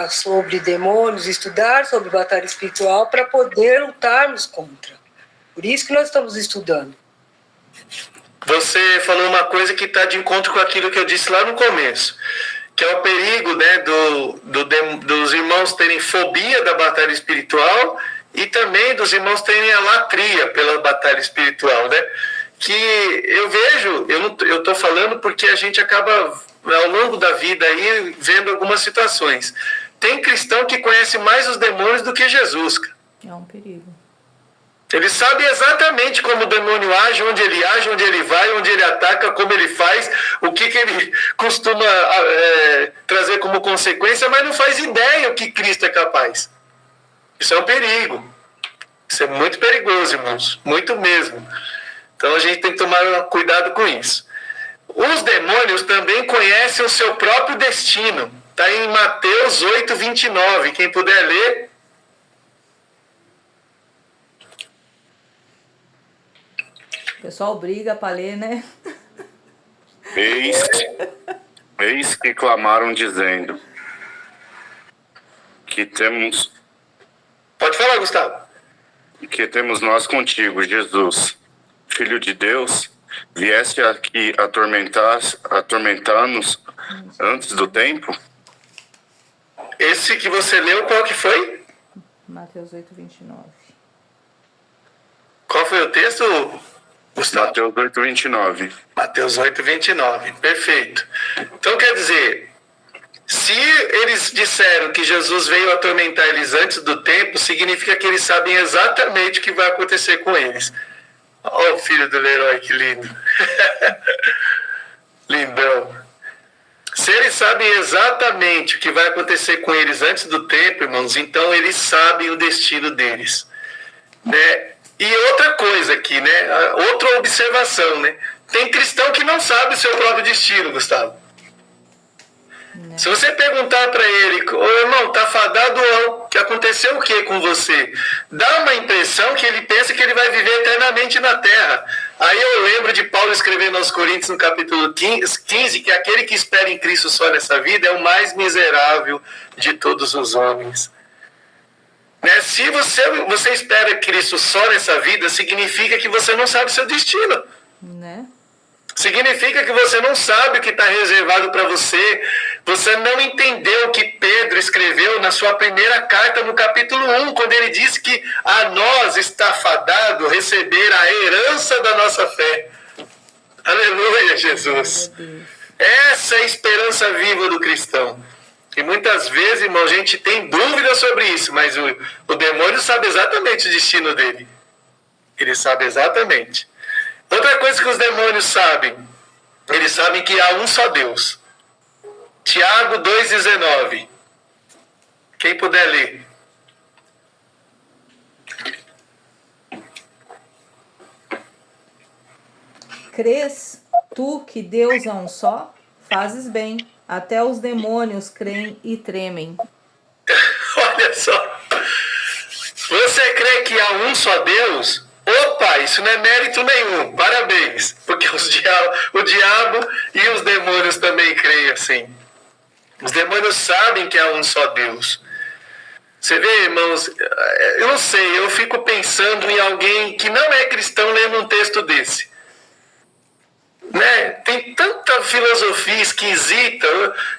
sobre demônios, estudar sobre batalha espiritual para poder lutarmos contra. Por isso que nós estamos estudando. Você falou uma coisa que está de encontro com aquilo que eu disse lá no começo, que é o perigo, né, dos irmãos terem fobia da batalha espiritual e também dos irmãos terem a latria pela batalha espiritual, né? Que eu vejo, eu estou falando porque a gente acaba, ao longo da vida, aí, vendo algumas situações. Tem cristão que conhece mais os demônios do que Jesus. É um perigo. Ele sabe exatamente como o demônio age, onde ele vai, onde ele ataca, como ele faz, o que ele costuma trazer como consequência, mas não faz ideia o que Cristo é capaz. Isso é um perigo. Isso é muito perigoso, irmãos. Muito mesmo. Então a gente tem que tomar cuidado com isso. Os demônios também conhecem o seu próprio destino. Está em Mateus 8, 29. Quem puder ler. O pessoal briga para ler, né? Eis que clamaram dizendo que temos... Pode falar, Gustavo. Que temos nós contigo, Jesus, Filho de Deus, vieste aqui atormentar-nos antes do tempo? Esse que você leu, qual que foi? Mateus 8, 29. Qual foi o texto, Gustavo? Mateus 8, 29. Mateus 8, 29. Perfeito. Então, quer dizer, se eles disseram que Jesus veio atormentar eles antes do tempo, significa que eles sabem exatamente o que vai acontecer com eles. Olha o filho do Leroy, que lindo. Lindão. Se eles sabem exatamente o que vai acontecer com eles antes do tempo, irmãos, então eles sabem o destino deles. Né? E outra coisa aqui, né? Outra observação, né? Tem cristão que não sabe o seu próprio destino, Gustavo. Não. Se você perguntar para ele, ô irmão, tá fadado ou que aconteceu o que com você? Dá uma impressão que ele pensa que ele vai viver eternamente na terra. Aí eu lembro de Paulo escrevendo aos Coríntios no capítulo 15, que aquele que espera em Cristo só nessa vida é o mais miserável de todos os homens. né? Se você espera Cristo só nessa vida, significa que você não sabe seu destino. Né? Significa que você não sabe o que está reservado para você. Você não entendeu o que Pedro escreveu na sua primeira carta, no capítulo 1, quando ele disse que a nós está fadado receber a herança da nossa fé. Aleluia, Jesus. Essa é a esperança viva do cristão. E muitas vezes, irmão, a gente tem dúvida sobre isso, mas o demônio sabe exatamente o destino dele. Ele sabe exatamente. Outra coisa que os demônios sabem, eles sabem que há um só Deus. Tiago 2,19. Quem puder ler. Crês tu que Deus é um só? Fazes bem. Até os demônios creem e tremem. Olha só. Você crê que há um só Deus? Opa, isso não é mérito nenhum. Parabéns. Porque o diabo e os demônios também creem assim. Os demônios sabem que há um só Deus. Você vê, irmãos, eu não sei, eu fico pensando em alguém que não é cristão lendo um texto desse. Né? Tem tanta filosofia esquisita.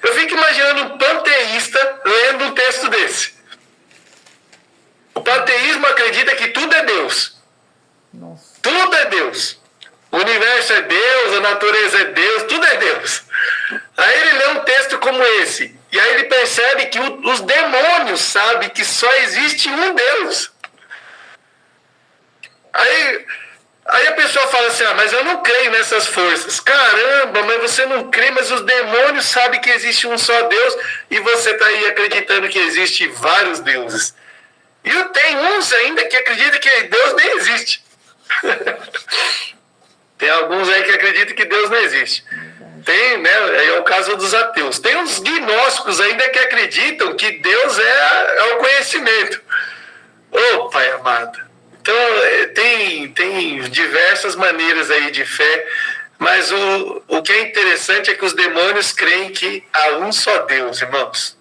Eu fico imaginando um panteísta lendo um texto desse. O panteísmo acredita que tudo é Deus. Nossa. Tudo é Deus. O universo é Deus, a natureza é Deus, tudo é Deus. Aí ele lê um texto como esse. E aí ele percebe que os demônios sabem que só existe um Deus. Aí a pessoa fala assim, mas eu não creio nessas forças. Caramba, mas você não crê, mas os demônios sabem que existe um só Deus e você está aí acreditando que existe vários deuses. E tem uns ainda que acreditam que Deus nem existe. Tem alguns aí que acreditam que Deus não existe. Tem, né? É o caso dos ateus. Tem uns gnósticos ainda que acreditam que Deus é o conhecimento. Ô, Pai amado. Então, tem diversas maneiras aí de fé, mas o que é interessante é que os demônios creem que há um só Deus, irmãos.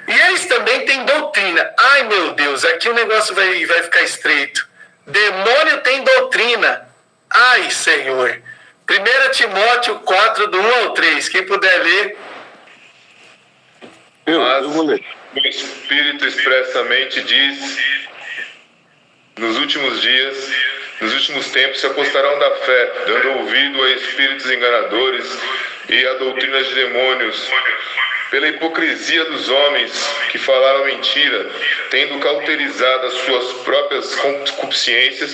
E eles também têm doutrina. Ai, meu Deus, aqui o negócio vai ficar estreito. Demônio tem doutrina. Ai, Senhor. 1 Timóteo 4, do 1 ao 3. Quem puder ler. Eu vou ler. O Espírito expressamente diz: nos últimos dias, nos últimos tempos, se apostarão da fé, dando ouvido a espíritos enganadores e a doutrinas de demônios, pela hipocrisia dos homens que falaram mentira, tendo cauterizado as suas próprias concupiscências,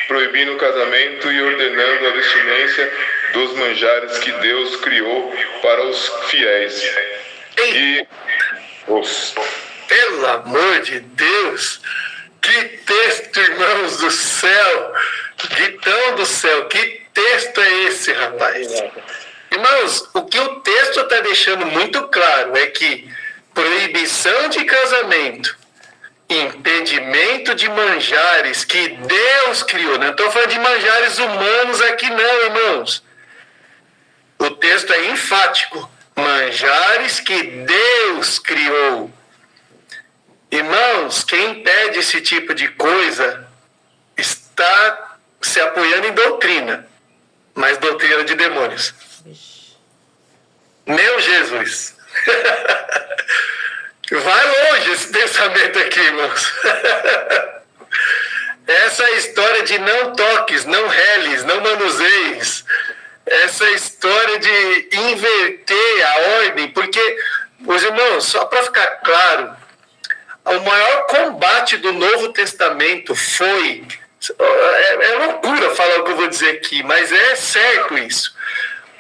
proibindo o casamento e ordenando a abstinência dos manjares que Deus criou para os fiéis. Pelo amor de Deus! Que texto, irmãos do céu! Guitão do céu! Que texto é esse, rapaz? Irmãos, o que o texto está deixando muito claro é que proibição de casamento, impedimento de manjares que Deus criou. Não estou falando de manjares humanos aqui não, irmãos. O texto é enfático. Manjares que Deus criou. Irmãos, quem impede esse tipo de coisa está se apoiando em doutrina, mas doutrina de demônios. Meu Jesus! Vai longe esse pensamento aqui, irmãos. Essa história de não toques, não reles, não manuseis. Essa história de inverter a ordem, porque, meus irmãos, só para ficar claro, o maior combate do Novo Testamento foi... É loucura falar o que eu vou dizer aqui, mas é certo isso.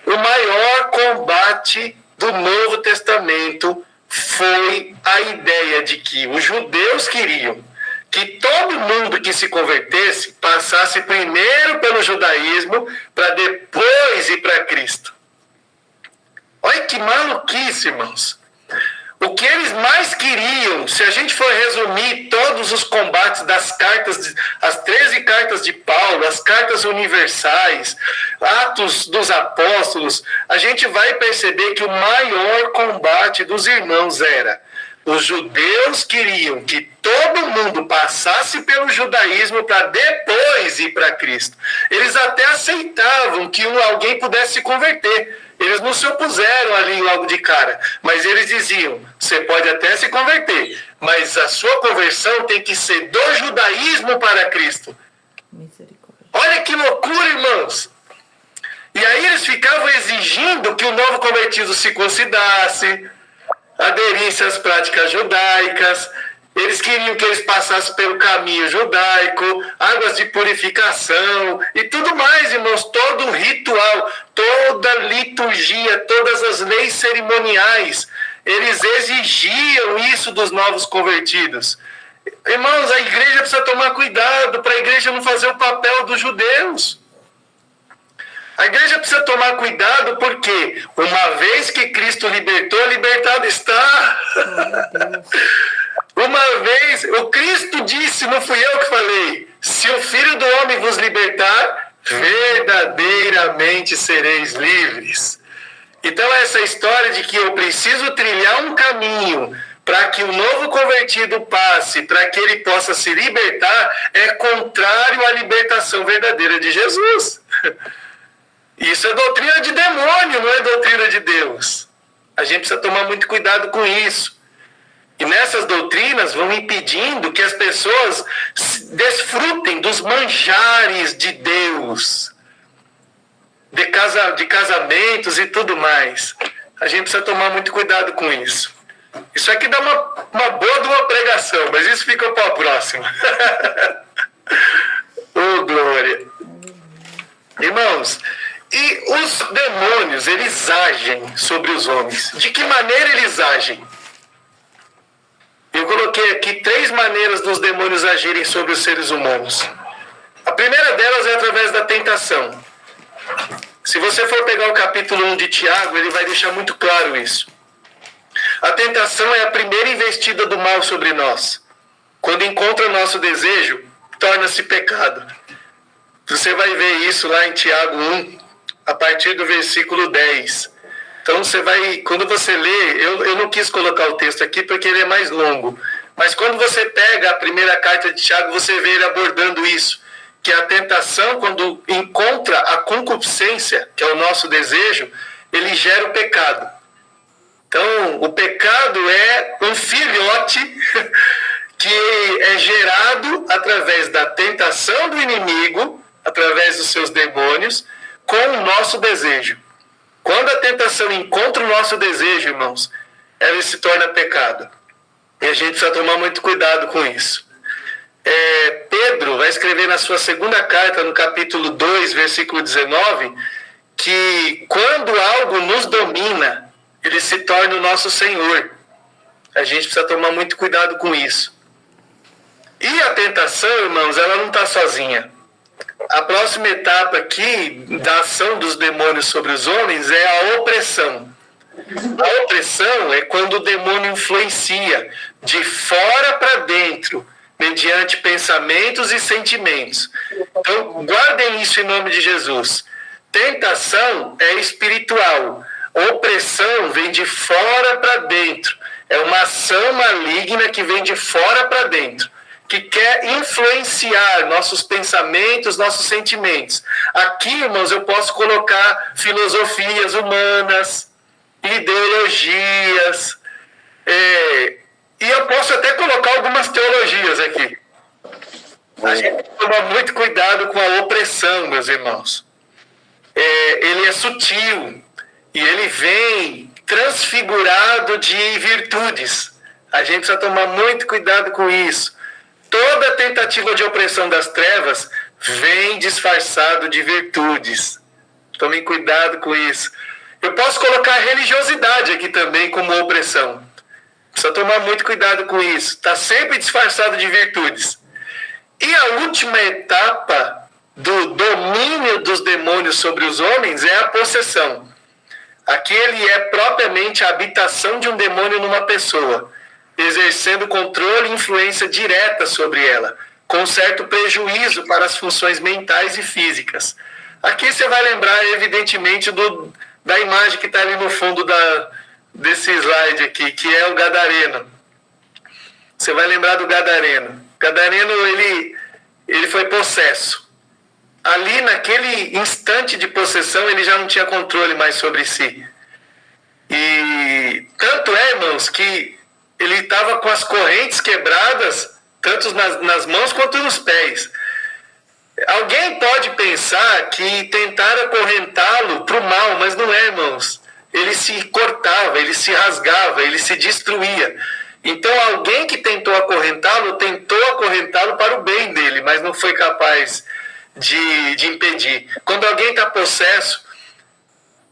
O maior combate do Novo Testamento foi a ideia de que os judeus queriam que todo mundo que se convertesse passasse primeiro pelo judaísmo para depois ir para Cristo. Olha que maluquice, irmãos. O que eles mais queriam, se a gente for resumir todos os combates das cartas, as 13 cartas de Paulo, as cartas universais, Atos dos Apóstolos, a gente vai perceber que o maior combate dos irmãos era Os judeus queriam que todo mundo passasse pelo judaísmo para depois ir para Cristo. Eles até aceitavam que alguém pudesse se converter. Eles não se opuseram ali logo de cara. Mas eles diziam, você pode até se converter, mas a sua conversão tem que ser do judaísmo para Cristo. Olha que loucura, irmãos! E aí eles ficavam exigindo que o novo convertido se circuncidasse, aderisse às práticas judaicas. Eles queriam que eles passassem pelo caminho judaico, águas de purificação e tudo mais, irmãos. Todo o ritual, toda liturgia, todas as leis cerimoniais, eles exigiam isso dos novos convertidos. Irmãos, a igreja precisa tomar cuidado para a igreja não fazer o papel dos judeus. A igreja precisa tomar cuidado porque, uma vez que Cristo libertou, libertado está. Uma vez, o Cristo disse, não fui eu que falei, se o Filho do Homem vos libertar, verdadeiramente sereis livres. Então essa história de que eu preciso trilhar um caminho para que o novo convertido passe, para que ele possa se libertar, é contrário à libertação verdadeira de Jesus. Isso é doutrina de demônio, não é doutrina de Deus. A gente precisa tomar muito cuidado com isso. E nessas doutrinas vão impedindo que as pessoas desfrutem dos manjares de Deus, de casamentos e tudo mais. A gente precisa tomar muito cuidado com isso. Isso aqui dá uma boa de uma pregação, mas isso fica para a próxima. Oh, glória! Irmãos, e os demônios, eles agem sobre os homens. De que maneira eles agem? Eu coloquei aqui 3 maneiras dos demônios agirem sobre os seres humanos. A primeira delas é através da tentação. Se você for pegar o capítulo 1 de Tiago, ele vai deixar muito claro isso. A tentação é a primeira investida do mal sobre nós. Quando encontra nosso desejo, torna-se pecado. Você vai ver isso lá em Tiago 1, a partir do versículo 10. Então você vai, quando você lê, eu não quis colocar o texto aqui porque ele é mais longo, mas quando você pega a primeira carta de Tiago, você vê ele abordando isso, que a tentação, quando encontra a concupiscência, que é o nosso desejo, ele gera o pecado. Então, o pecado é um filhote que é gerado através da tentação do inimigo, através dos seus demônios, com o nosso desejo. Quando a tentação encontra o nosso desejo, irmãos, ela se torna pecado. E a gente precisa tomar muito cuidado com isso. Pedro vai escrever na sua segunda carta, no capítulo 2, versículo 19, que quando algo nos domina, ele se torna o nosso Senhor. A gente precisa tomar muito cuidado com isso. E a tentação, irmãos, ela não está sozinha. A próxima etapa aqui da ação dos demônios sobre os homens é a opressão. A opressão é quando o demônio influencia de fora para dentro, mediante pensamentos e sentimentos. Então, guardem isso em nome de Jesus. Tentação é espiritual. Opressão vem de fora para dentro. É uma ação maligna que vem de fora para dentro, que quer influenciar nossos pensamentos, nossos sentimentos. Aqui, irmãos, eu posso colocar filosofias humanas, ideologias, e eu posso até colocar algumas teologias aqui. A gente tem que tomar muito cuidado com a opressão, meus irmãos. Ele é sutil e ele vem transfigurado de virtudes. A gente precisa tomar muito cuidado com isso. Toda tentativa de opressão das trevas vem disfarçado de virtudes. Tomem cuidado com isso. Eu posso colocar a religiosidade aqui também como opressão. Precisa tomar muito cuidado com isso. Está sempre disfarçado de virtudes. E a última etapa do domínio dos demônios sobre os homens é a possessão. Aqui ele é propriamente a habitação de um demônio numa pessoa, exercendo controle e influência direta sobre ela, com certo prejuízo para as funções mentais e físicas. Aqui você vai lembrar, evidentemente, da imagem que está ali no fundo desse slide aqui, que é o gadareno. você vai lembrar do Gadareno. Gadareno, ele foi possesso. Ali, naquele instante de possessão, ele já não tinha controle mais sobre si. E tanto é, irmãos, que ele estava com as correntes quebradas, tanto nas mãos quanto nos pés. Alguém pode pensar que tentaram acorrentá-lo para o mal, mas não é, irmãos. Ele se cortava, ele se rasgava, ele se destruía. Então alguém que tentou acorrentá-lo para o bem dele, mas não foi capaz de impedir. Quando alguém está possesso,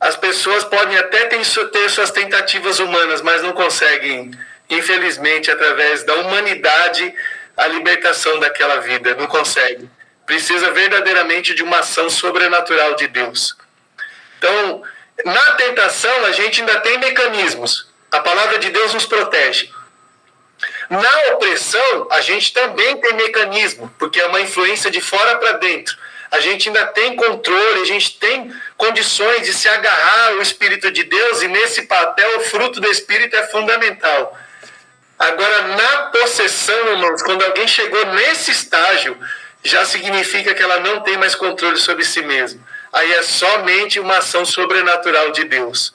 as pessoas podem até ter suas tentativas humanas, mas não conseguem, infelizmente, através da humanidade, a libertação daquela vida. Não consegue. Precisa verdadeiramente de uma ação sobrenatural de Deus. Então, na tentação, a gente ainda tem mecanismos. A palavra de Deus nos protege. Na opressão, a gente também tem mecanismo, porque é uma influência de fora para dentro. A gente ainda tem controle, a gente tem condições de se agarrar ao Espírito de Deus, e nesse papel o fruto do Espírito é fundamental. Agora, na possessão, irmãos, quando alguém chegou nesse estágio, já significa que ela não tem mais controle sobre si mesma. Aí é somente uma ação sobrenatural de Deus.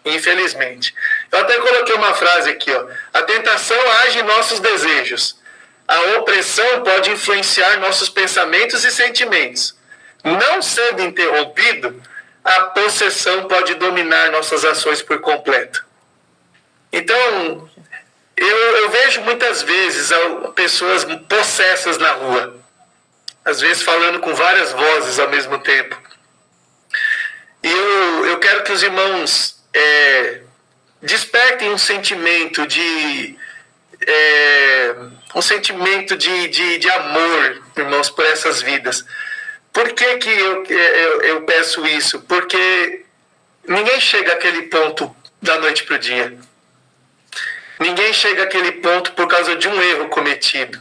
Infelizmente. Eu até coloquei uma frase aqui, ó. A tentação age em nossos desejos. A opressão pode influenciar nossos pensamentos e sentimentos. Não sendo interrompido, a possessão pode dominar nossas ações por completo. Então, eu vejo muitas vezes pessoas possessas na rua. Às vezes falando com várias vozes ao mesmo tempo. E eu quero que os irmãos despertem um sentimento de amor, irmãos, por essas vidas. Por que eu peço isso? Porque ninguém chega àquele ponto da noite para o dia. Ninguém chega àquele ponto por causa de um erro cometido.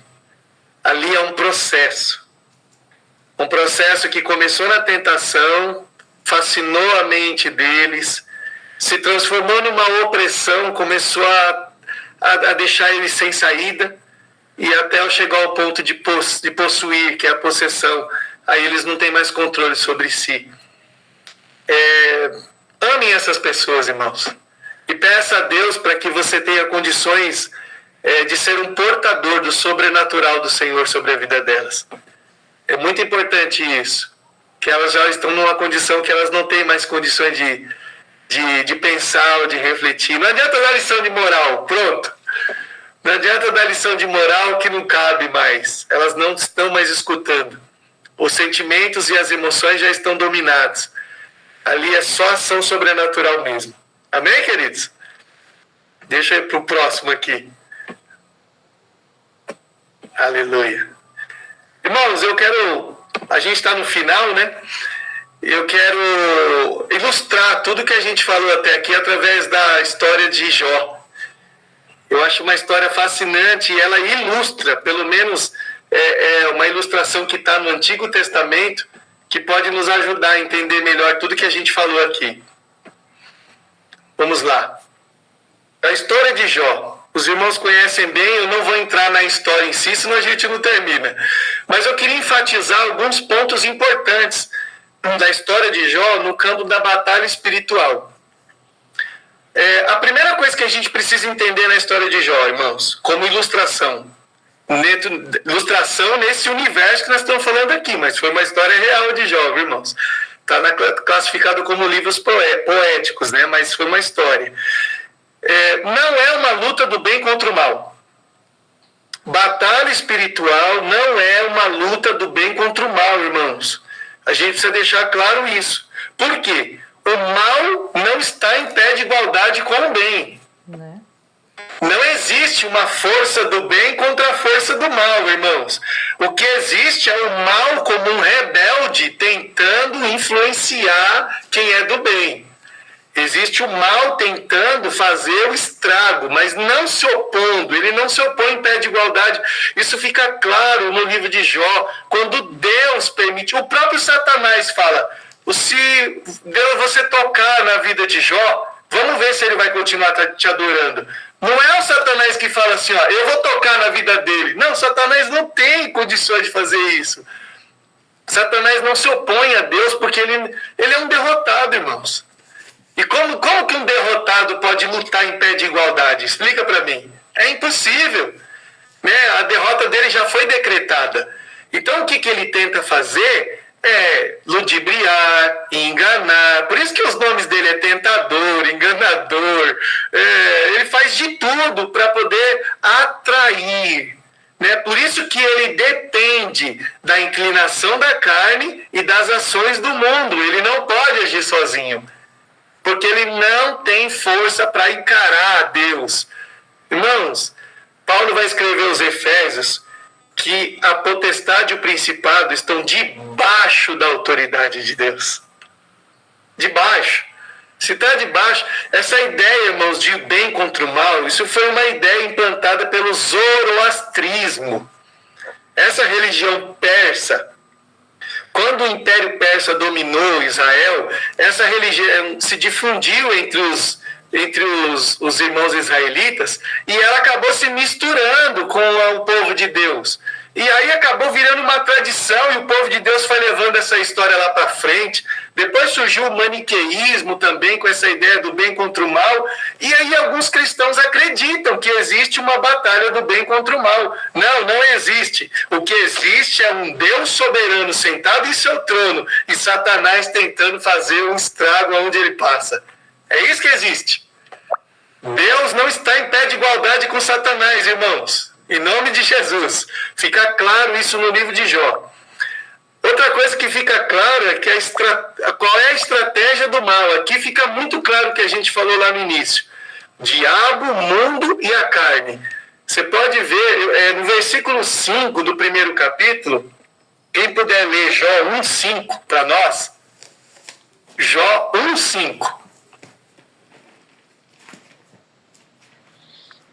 Ali é um processo. Um processo que começou na tentação, fascinou a mente deles, se transformou numa opressão, começou a deixar eles sem saída, e até chegar ao ponto de possuir, que é a possessão. Aí eles não têm mais controle sobre si. Amem essas pessoas, irmãos. E peça a Deus para que você tenha condições de ser um portador do sobrenatural do Senhor sobre a vida delas. É muito importante isso. Que elas já estão numa condição que elas não têm mais condições de pensar ou de refletir. Não adianta dar lição de moral, pronto. Não adianta dar lição de moral que não cabe mais. Elas não estão mais escutando. Os sentimentos e as emoções já estão dominados. Ali é só ação sobrenatural mesmo. Amém, queridos? Deixa eu ir para o próximo aqui. Aleluia. Irmãos, a gente está no final, né? Eu quero ilustrar tudo que a gente falou até aqui através da história de Jó. Eu acho uma história fascinante e ela ilustra, pelo menos uma ilustração que está no Antigo Testamento, que pode nos ajudar a entender melhor tudo que a gente falou aqui. Vamos lá. A história de Jó. Os irmãos conhecem bem, eu não vou entrar na história em si, senão a gente não termina. Mas eu queria enfatizar alguns pontos importantes da história de Jó no campo da batalha espiritual. A primeira coisa que a gente precisa entender na história de Jó, irmãos, como ilustração nesse universo que nós estamos falando aqui, mas foi uma história real de Jó, viu, irmãos? Está classificado como livros poéticos, né? Mas foi uma história. Não é uma luta do bem contra o mal. Batalha espiritual não é uma luta do bem contra o mal, irmãos. A gente precisa deixar claro isso. Por quê? O mal não está em pé de igualdade com o bem. Não existe uma força do bem contra a força do mal, irmãos. O que existe é o mal como um rebelde tentando influenciar quem é do bem. Existe o mal tentando fazer o estrago, mas não se opondo. Ele não se opõe em pé de igualdade. Isso fica claro no livro de Jó, quando Deus permite. O próprio Satanás fala, se Deus você tocar na vida de Jó, Vamos ver se ele vai continuar te adorando. Não é o Satanás que fala assim, ó, eu vou tocar na vida dele. Não, Satanás não tem condições de fazer isso. Satanás não se opõe a Deus porque ele é um derrotado, irmãos. E como que um derrotado pode lutar em pé de igualdade? Explica para mim. É impossível. Né? A derrota dele já foi decretada. Então o que ele tenta fazer é ludibriar, enganar. Por isso que os nomes dele é tentador, enganador. Ele faz de tudo para poder atrair. Né? Por isso que ele depende da inclinação da carne e das ações do mundo. Ele não pode agir sozinho. Porque ele não tem força para encarar a Deus. Irmãos, Paulo vai escrever aos Efésios que a potestade e o principado estão debaixo da autoridade de Deus. Debaixo. Se está debaixo, essa ideia, irmãos, de bem contra o mal, isso foi uma ideia implantada pelo zoroastrismo. Essa religião persa, quando o Império Persa dominou Israel, essa religião se difundiu entre os irmãos israelitas e ela acabou se misturando com o povo de Deus. E aí acabou virando uma tradição e o povo de Deus foi levando essa história lá para frente. Depois surgiu o maniqueísmo também com essa ideia do bem contra o mal. E aí alguns cristãos acreditam que existe uma batalha do bem contra o mal. Não, não existe. O que existe é um Deus soberano sentado em seu trono e Satanás tentando fazer um estrago onde ele passa. É isso que existe. Deus não está em pé de igualdade com Satanás, irmãos. Em nome de Jesus. Fica claro isso no livro de Jó. Outra coisa que fica claro é que qual é a estratégia do mal. Aqui fica muito claro o que a gente falou lá no início. Diabo, mundo e a carne. Você pode ver no versículo 5 do primeiro capítulo, quem puder ler Jó 1,5 para nós. Jó 1,5.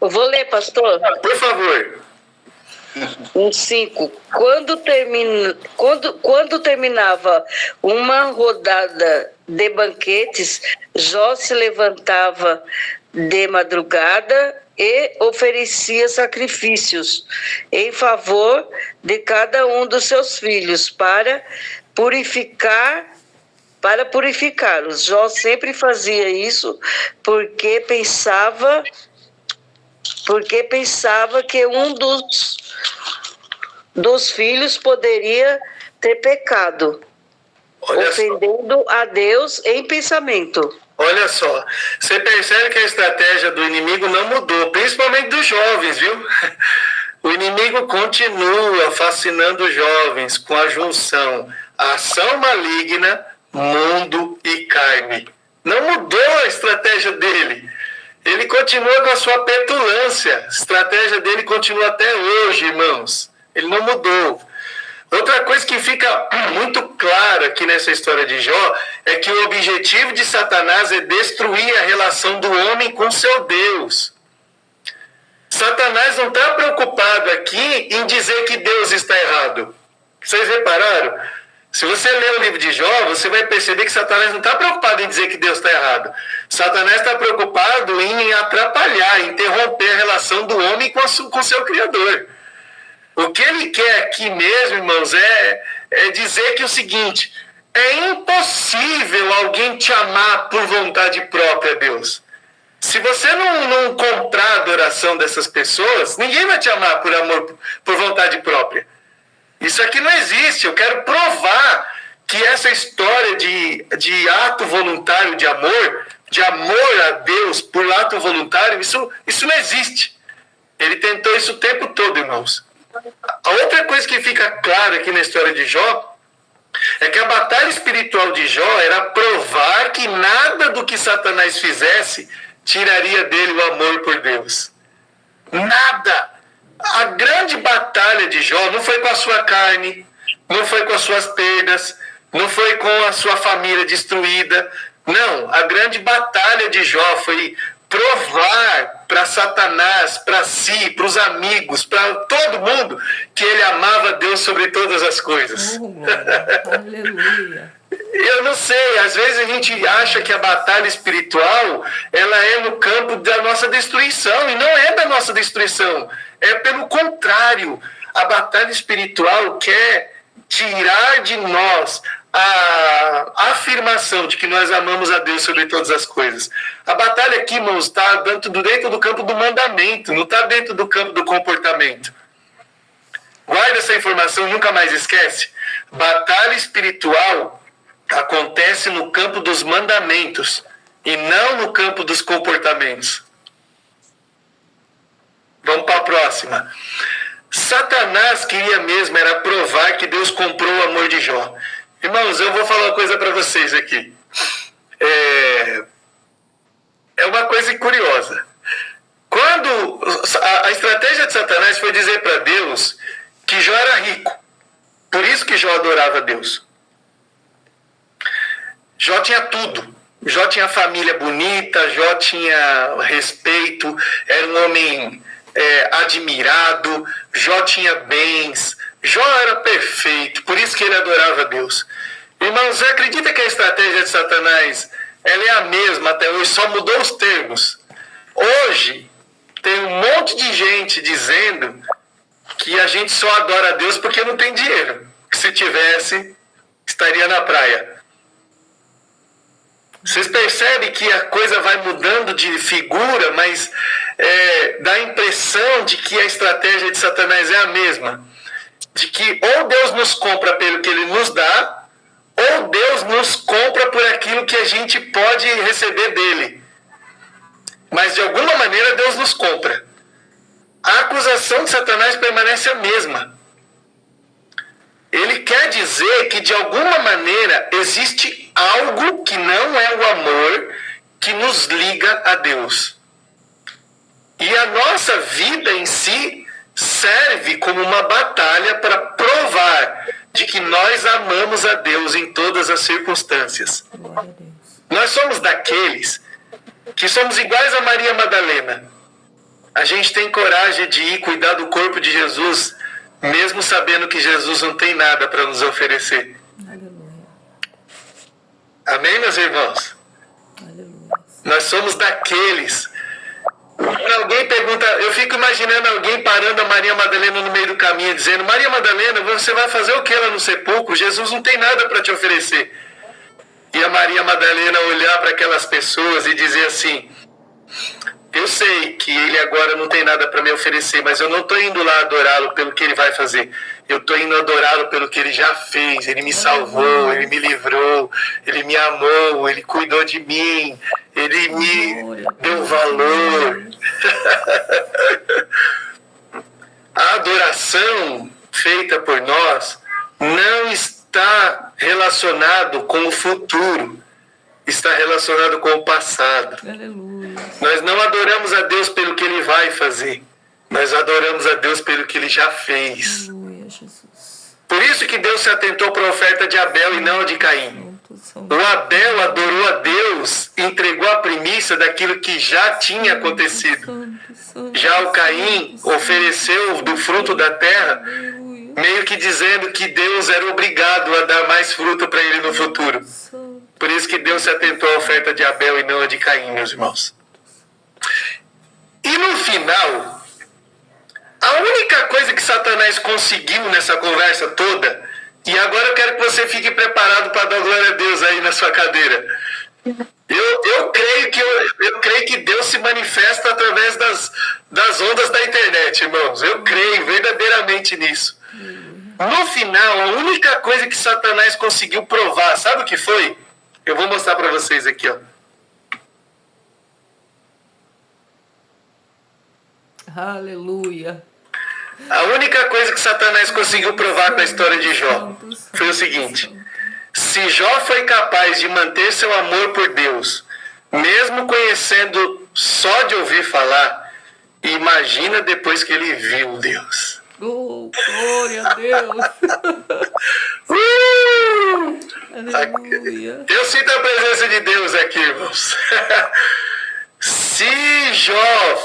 Eu vou ler, pastor. Por favor. 1,5. Quando terminava uma rodada de banquetes, Jó se levantava de madrugada e oferecia sacrifícios em favor de cada um dos seus filhos para purificá-los. Jó sempre fazia isso porque pensava que um dos filhos poderia ter pecado, ofendendo a Deus em pensamento. Olha só, você percebe que a estratégia do inimigo não mudou, principalmente dos jovens, viu? O inimigo continua fascinando os jovens com a junção ação maligna, mundo e carne. Não mudou a estratégia dele. Ele continua com a sua petulância. A estratégia dele continua até hoje, irmãos. Ele não mudou. Outra coisa que fica muito clara aqui nessa história de Jó é que o objetivo de Satanás é destruir a relação do homem com seu Deus. Satanás não está preocupado aqui em dizer que Deus está errado. Vocês repararam? Se você ler o livro de Jó, você vai perceber que Satanás não está preocupado em dizer que Deus está errado. Satanás está preocupado em atrapalhar, interromper a relação do homem com seu Criador. O que ele quer aqui mesmo, irmãos, é dizer que o seguinte: é impossível alguém te amar por vontade própria, Deus. Se você não comprar a adoração dessas pessoas, ninguém vai te amar por amor, por vontade própria. Isso aqui não existe. Eu quero provar que essa história de ato voluntário de amor a Deus por ato voluntário, isso não existe. Ele tentou isso o tempo todo, irmãos. A outra coisa que fica clara aqui na história de Jó é que a batalha espiritual de Jó era provar que nada do que Satanás fizesse tiraria dele o amor por Deus. Nada. A grande batalha de Jó não foi com a sua carne, não foi com as suas perdas, não foi com a sua família destruída. Não, a grande batalha de Jó foi provar para Satanás, para si, para os amigos, para todo mundo, que ele amava Deus sobre todas as coisas. Aleluia. Eu não sei, às vezes a gente acha que a batalha espiritual ela é no campo da nossa destruição, e não é da nossa destruição, é pelo contrário. A batalha espiritual quer tirar de nós a afirmação de que nós amamos a Deus sobre todas as coisas. A batalha aqui, irmãos, está dentro do campo do mandamento, não está dentro do campo do comportamento. Guarda essa informação, nunca mais esquece. Batalha espiritual acontece no campo dos mandamentos e não no campo dos comportamentos. Vamos para a próxima. Satanás queria mesmo era provar que Deus comprou o amor de Jó. Irmãos, eu vou falar uma coisa para vocês aqui. É uma coisa curiosa. Quando a estratégia de Satanás foi dizer para Deus que Jó era rico. Por isso que Jó adorava Deus. Jó tinha tudo. Jó tinha família bonita, Jó tinha respeito, era um homem admirado, Jó tinha bens, Jó era perfeito, por isso que ele adorava Deus. Irmãos, você acredita que a estratégia de Satanás ela é a mesma até hoje, só mudou os termos? Hoje tem um monte de gente dizendo que a gente só adora a Deus porque não tem dinheiro, que se tivesse, estaria na praia. Vocês percebem que a coisa vai mudando de figura, mas dá a impressão de que a estratégia de Satanás é a mesma. De que ou Deus nos compra pelo que Ele nos dá, ou Deus nos compra por aquilo que a gente pode receber dele. Mas de alguma maneira Deus nos compra. A acusação de Satanás permanece a mesma. Ele quer dizer que de alguma maneira existe algo que não é o amor que nos liga a Deus. E a nossa vida em si serve como uma batalha para provar de que nós amamos a Deus em todas as circunstâncias. Nós somos daqueles que somos iguais a Maria Madalena. A gente tem coragem de ir cuidar do corpo de Jesus, mesmo sabendo que Jesus não tem nada para nos oferecer. Aleluia. Amém, meus irmãos? Aleluia. Nós somos daqueles. Quando alguém pergunta, eu fico imaginando alguém parando a Maria Madalena no meio do caminho, dizendo: Maria Madalena, você vai fazer o que lá no sepulcro? Jesus não tem nada para te oferecer. E a Maria Madalena olhar para aquelas pessoas e dizer assim: eu sei que ele agora não tem nada para me oferecer, mas eu não estou indo lá adorá-lo pelo que ele vai fazer. Eu estou indo adorá-lo pelo que ele já fez. Ele me salvou, ele me livrou, ele me amou, ele cuidou de mim, ele me deu valor. A adoração feita por nós não está relacionado com o futuro, está relacionado com o passado. Aleluia. Nós não adoramos a Deus pelo que Ele vai fazer. Nós adoramos a Deus pelo que Ele já fez. Aleluia, Jesus. Por isso que Deus se atentou para a oferta de Abel e não a de Caim. O Abel adorou a Deus, entregou a primícia daquilo que já tinha acontecido. Já o Caim ofereceu do fruto da terra, meio que dizendo que Deus era obrigado a dar mais fruto para ele no futuro. Por isso que Deus se atentou à oferta de Abel e não a de Caim, meus irmãos. E no final, a única coisa que Satanás conseguiu nessa conversa toda, e agora eu quero que você fique preparado para dar glória a Deus aí na sua cadeira. Eu creio que Deus se manifesta através das ondas da internet, irmãos. Eu creio verdadeiramente nisso. No final, a única coisa que Satanás conseguiu provar, sabe o que foi? Eu vou mostrar para vocês aqui, ó. Aleluia. A única coisa que Satanás conseguiu provar com a história de Jó foi o seguinte: se Jó foi capaz de manter seu amor por Deus, mesmo conhecendo só de ouvir falar, imagina depois que ele viu Deus. Oh, glória a Deus. Aleluia. Eu sinto a presença de Deus aqui, irmãos. Se Jó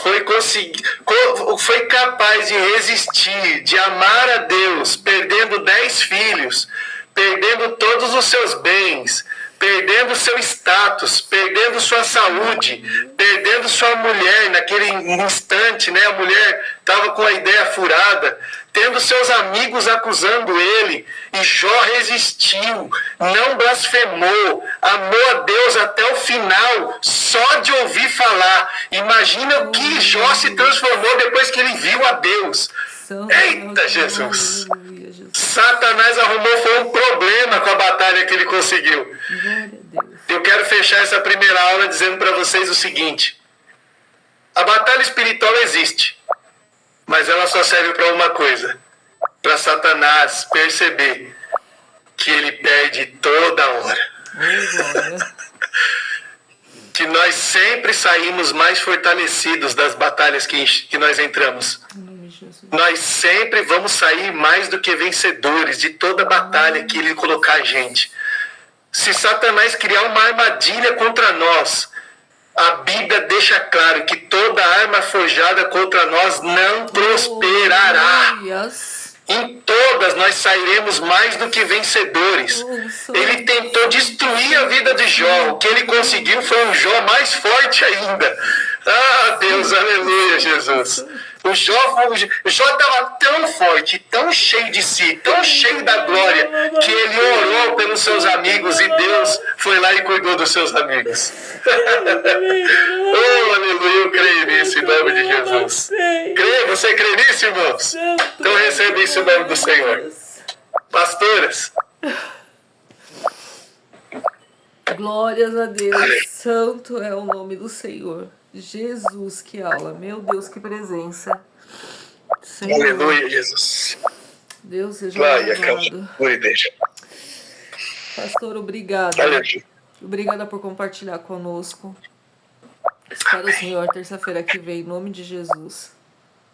foi capaz de resistir, de amar a Deus, perdendo 10 filhos, perdendo todos os seus bens, perdendo seu status, perdendo sua saúde, perdendo sua mulher naquele instante, né? A mulher estava com a ideia furada, tendo seus amigos acusando ele, e Jó resistiu, não blasfemou, amou a Deus até o final, só de ouvir falar. Imagina o que Jó se transformou depois que ele viu a Deus. Eita, Jesus! Satanás arrumou foi um problema com a batalha que ele conseguiu. Eu quero fechar essa primeira aula dizendo para vocês o seguinte: a batalha espiritual existe, mas ela só serve para uma coisa: para Satanás perceber que ele perde toda hora. Que nós sempre saímos mais fortalecidos das batalhas que nós entramos. Nós sempre vamos sair mais do que vencedores de toda batalha que ele colocar a gente. Se Satanás criar uma armadilha contra nós, a Bíblia deixa claro que toda arma forjada contra nós não prosperará. Em todas nós sairemos mais do que vencedores. Ele tentou destruir a vida de Jó. O que ele conseguiu foi um Jó mais forte ainda. Ah, Deus, aleluia, Jesus. O Jó estava tão forte, tão cheio de si, tão cheio da glória, que ele orou pelos seus amigos e Deus foi lá e cuidou dos seus amigos. Oh, aleluia, eu creio nisso, em nome de Jesus. Você crê nisso, irmãos? Então recebe isso em nome do Senhor. Pastoras. Glórias a Deus. Santo é o nome do Senhor. Jesus, que aula. Meu Deus, que presença. Senhor. Aleluia, Jesus. Deus seja louvado. Pastor, obrigada. Obrigada por compartilhar conosco. Espero o Senhor terça-feira que vem, em nome de Jesus.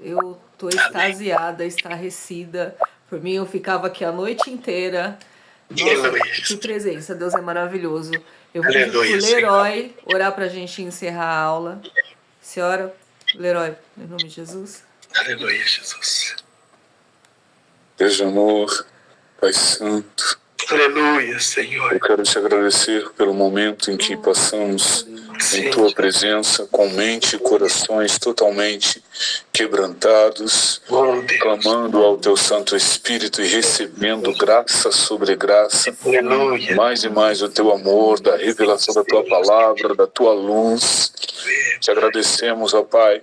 Eu estou extasiada, estarrecida. Por mim, eu ficava aqui a noite inteira. Nossa, que presença. Deus é maravilhoso. Eu vou pedir pro Leroy orar para a gente encerrar a aula. Senhora, Leroy, em nome de Jesus. Aleluia, Jesus. Deus de amor, Pai Santo. Aleluia, Senhor. Eu quero te agradecer pelo momento em que passamos em Tua presença, com mente e corações totalmente quebrantados, clamando ao Teu Santo Espírito e recebendo graça sobre graça, mais e mais o Teu amor, da revelação da Tua palavra, da Tua luz. Te agradecemos, ó Pai,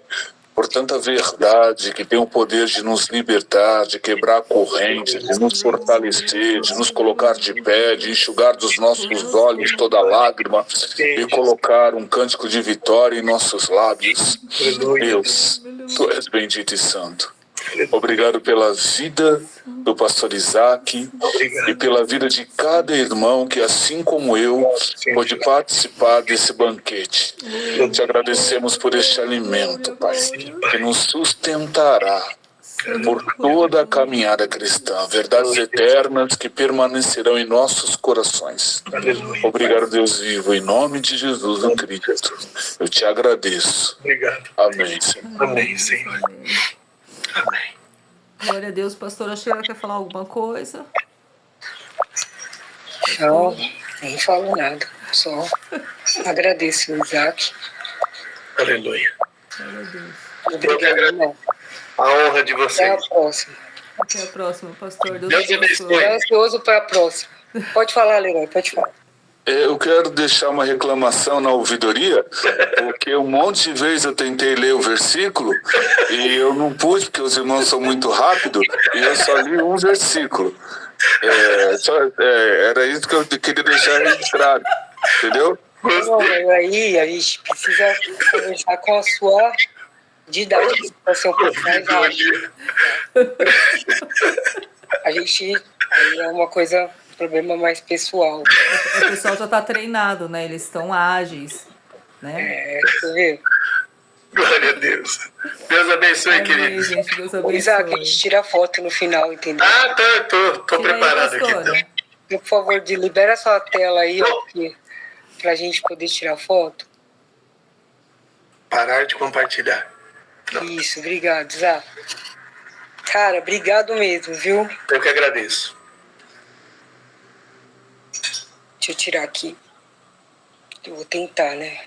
por tanta verdade que tem o poder de nos libertar, de quebrar correntes, de nos fortalecer, de nos colocar de pé, de enxugar dos nossos olhos toda lágrima e colocar um cântico de vitória em nossos lábios. Deus, Tu és bendito e santo. Obrigado pela vida do pastor Isaac e pela vida de cada irmão que, assim como eu, pôde participar desse banquete. Te agradecemos por este alimento, Pai, que nos sustentará por toda a caminhada cristã, verdades eternas que permanecerão em nossos corações. Obrigado, Deus vivo, em nome de Jesus o Cristo. Eu te agradeço. Obrigado. Amém, Senhor. Amém, Senhor. Amém. Glória a Deus. Pastora Sheila quer falar alguma coisa? Não, nem falo nada. Só agradeço o Isaac. Aleluia. Glória a Deus. Obrigado, irmão. A honra de vocês. Até a próxima. Até a próxima, pastor. Deus abençoe. Estou ansioso para a próxima. Pode falar, Leroy, pode falar. Eu quero deixar uma reclamação na ouvidoria, porque um monte de vezes eu tentei ler o versículo e eu não pude, porque os irmãos são muito rápidos, e eu só li um versículo. Era isso que eu queria deixar registrado, entendeu? Não, aí a gente precisa conversar com a sua didática para ser um pouco mais rápido. A gente, aí é uma coisa... problema mais pessoal. O pessoal já está treinado, né? Eles estão ágeis, né? Você vê? Glória a Deus. Deus abençoe, Amém, querido. gente, Deus abençoe. Isaac, a gente tira foto no final, entendeu? Ah, tô preparado aí, aqui. Por favor, libera sua tela aí, ó, pra gente poder tirar foto. Parar de compartilhar. Isso, obrigado, Isaac. Cara, obrigado mesmo, viu? Eu que agradeço. Deixa eu tirar aqui. Eu vou tentar, né?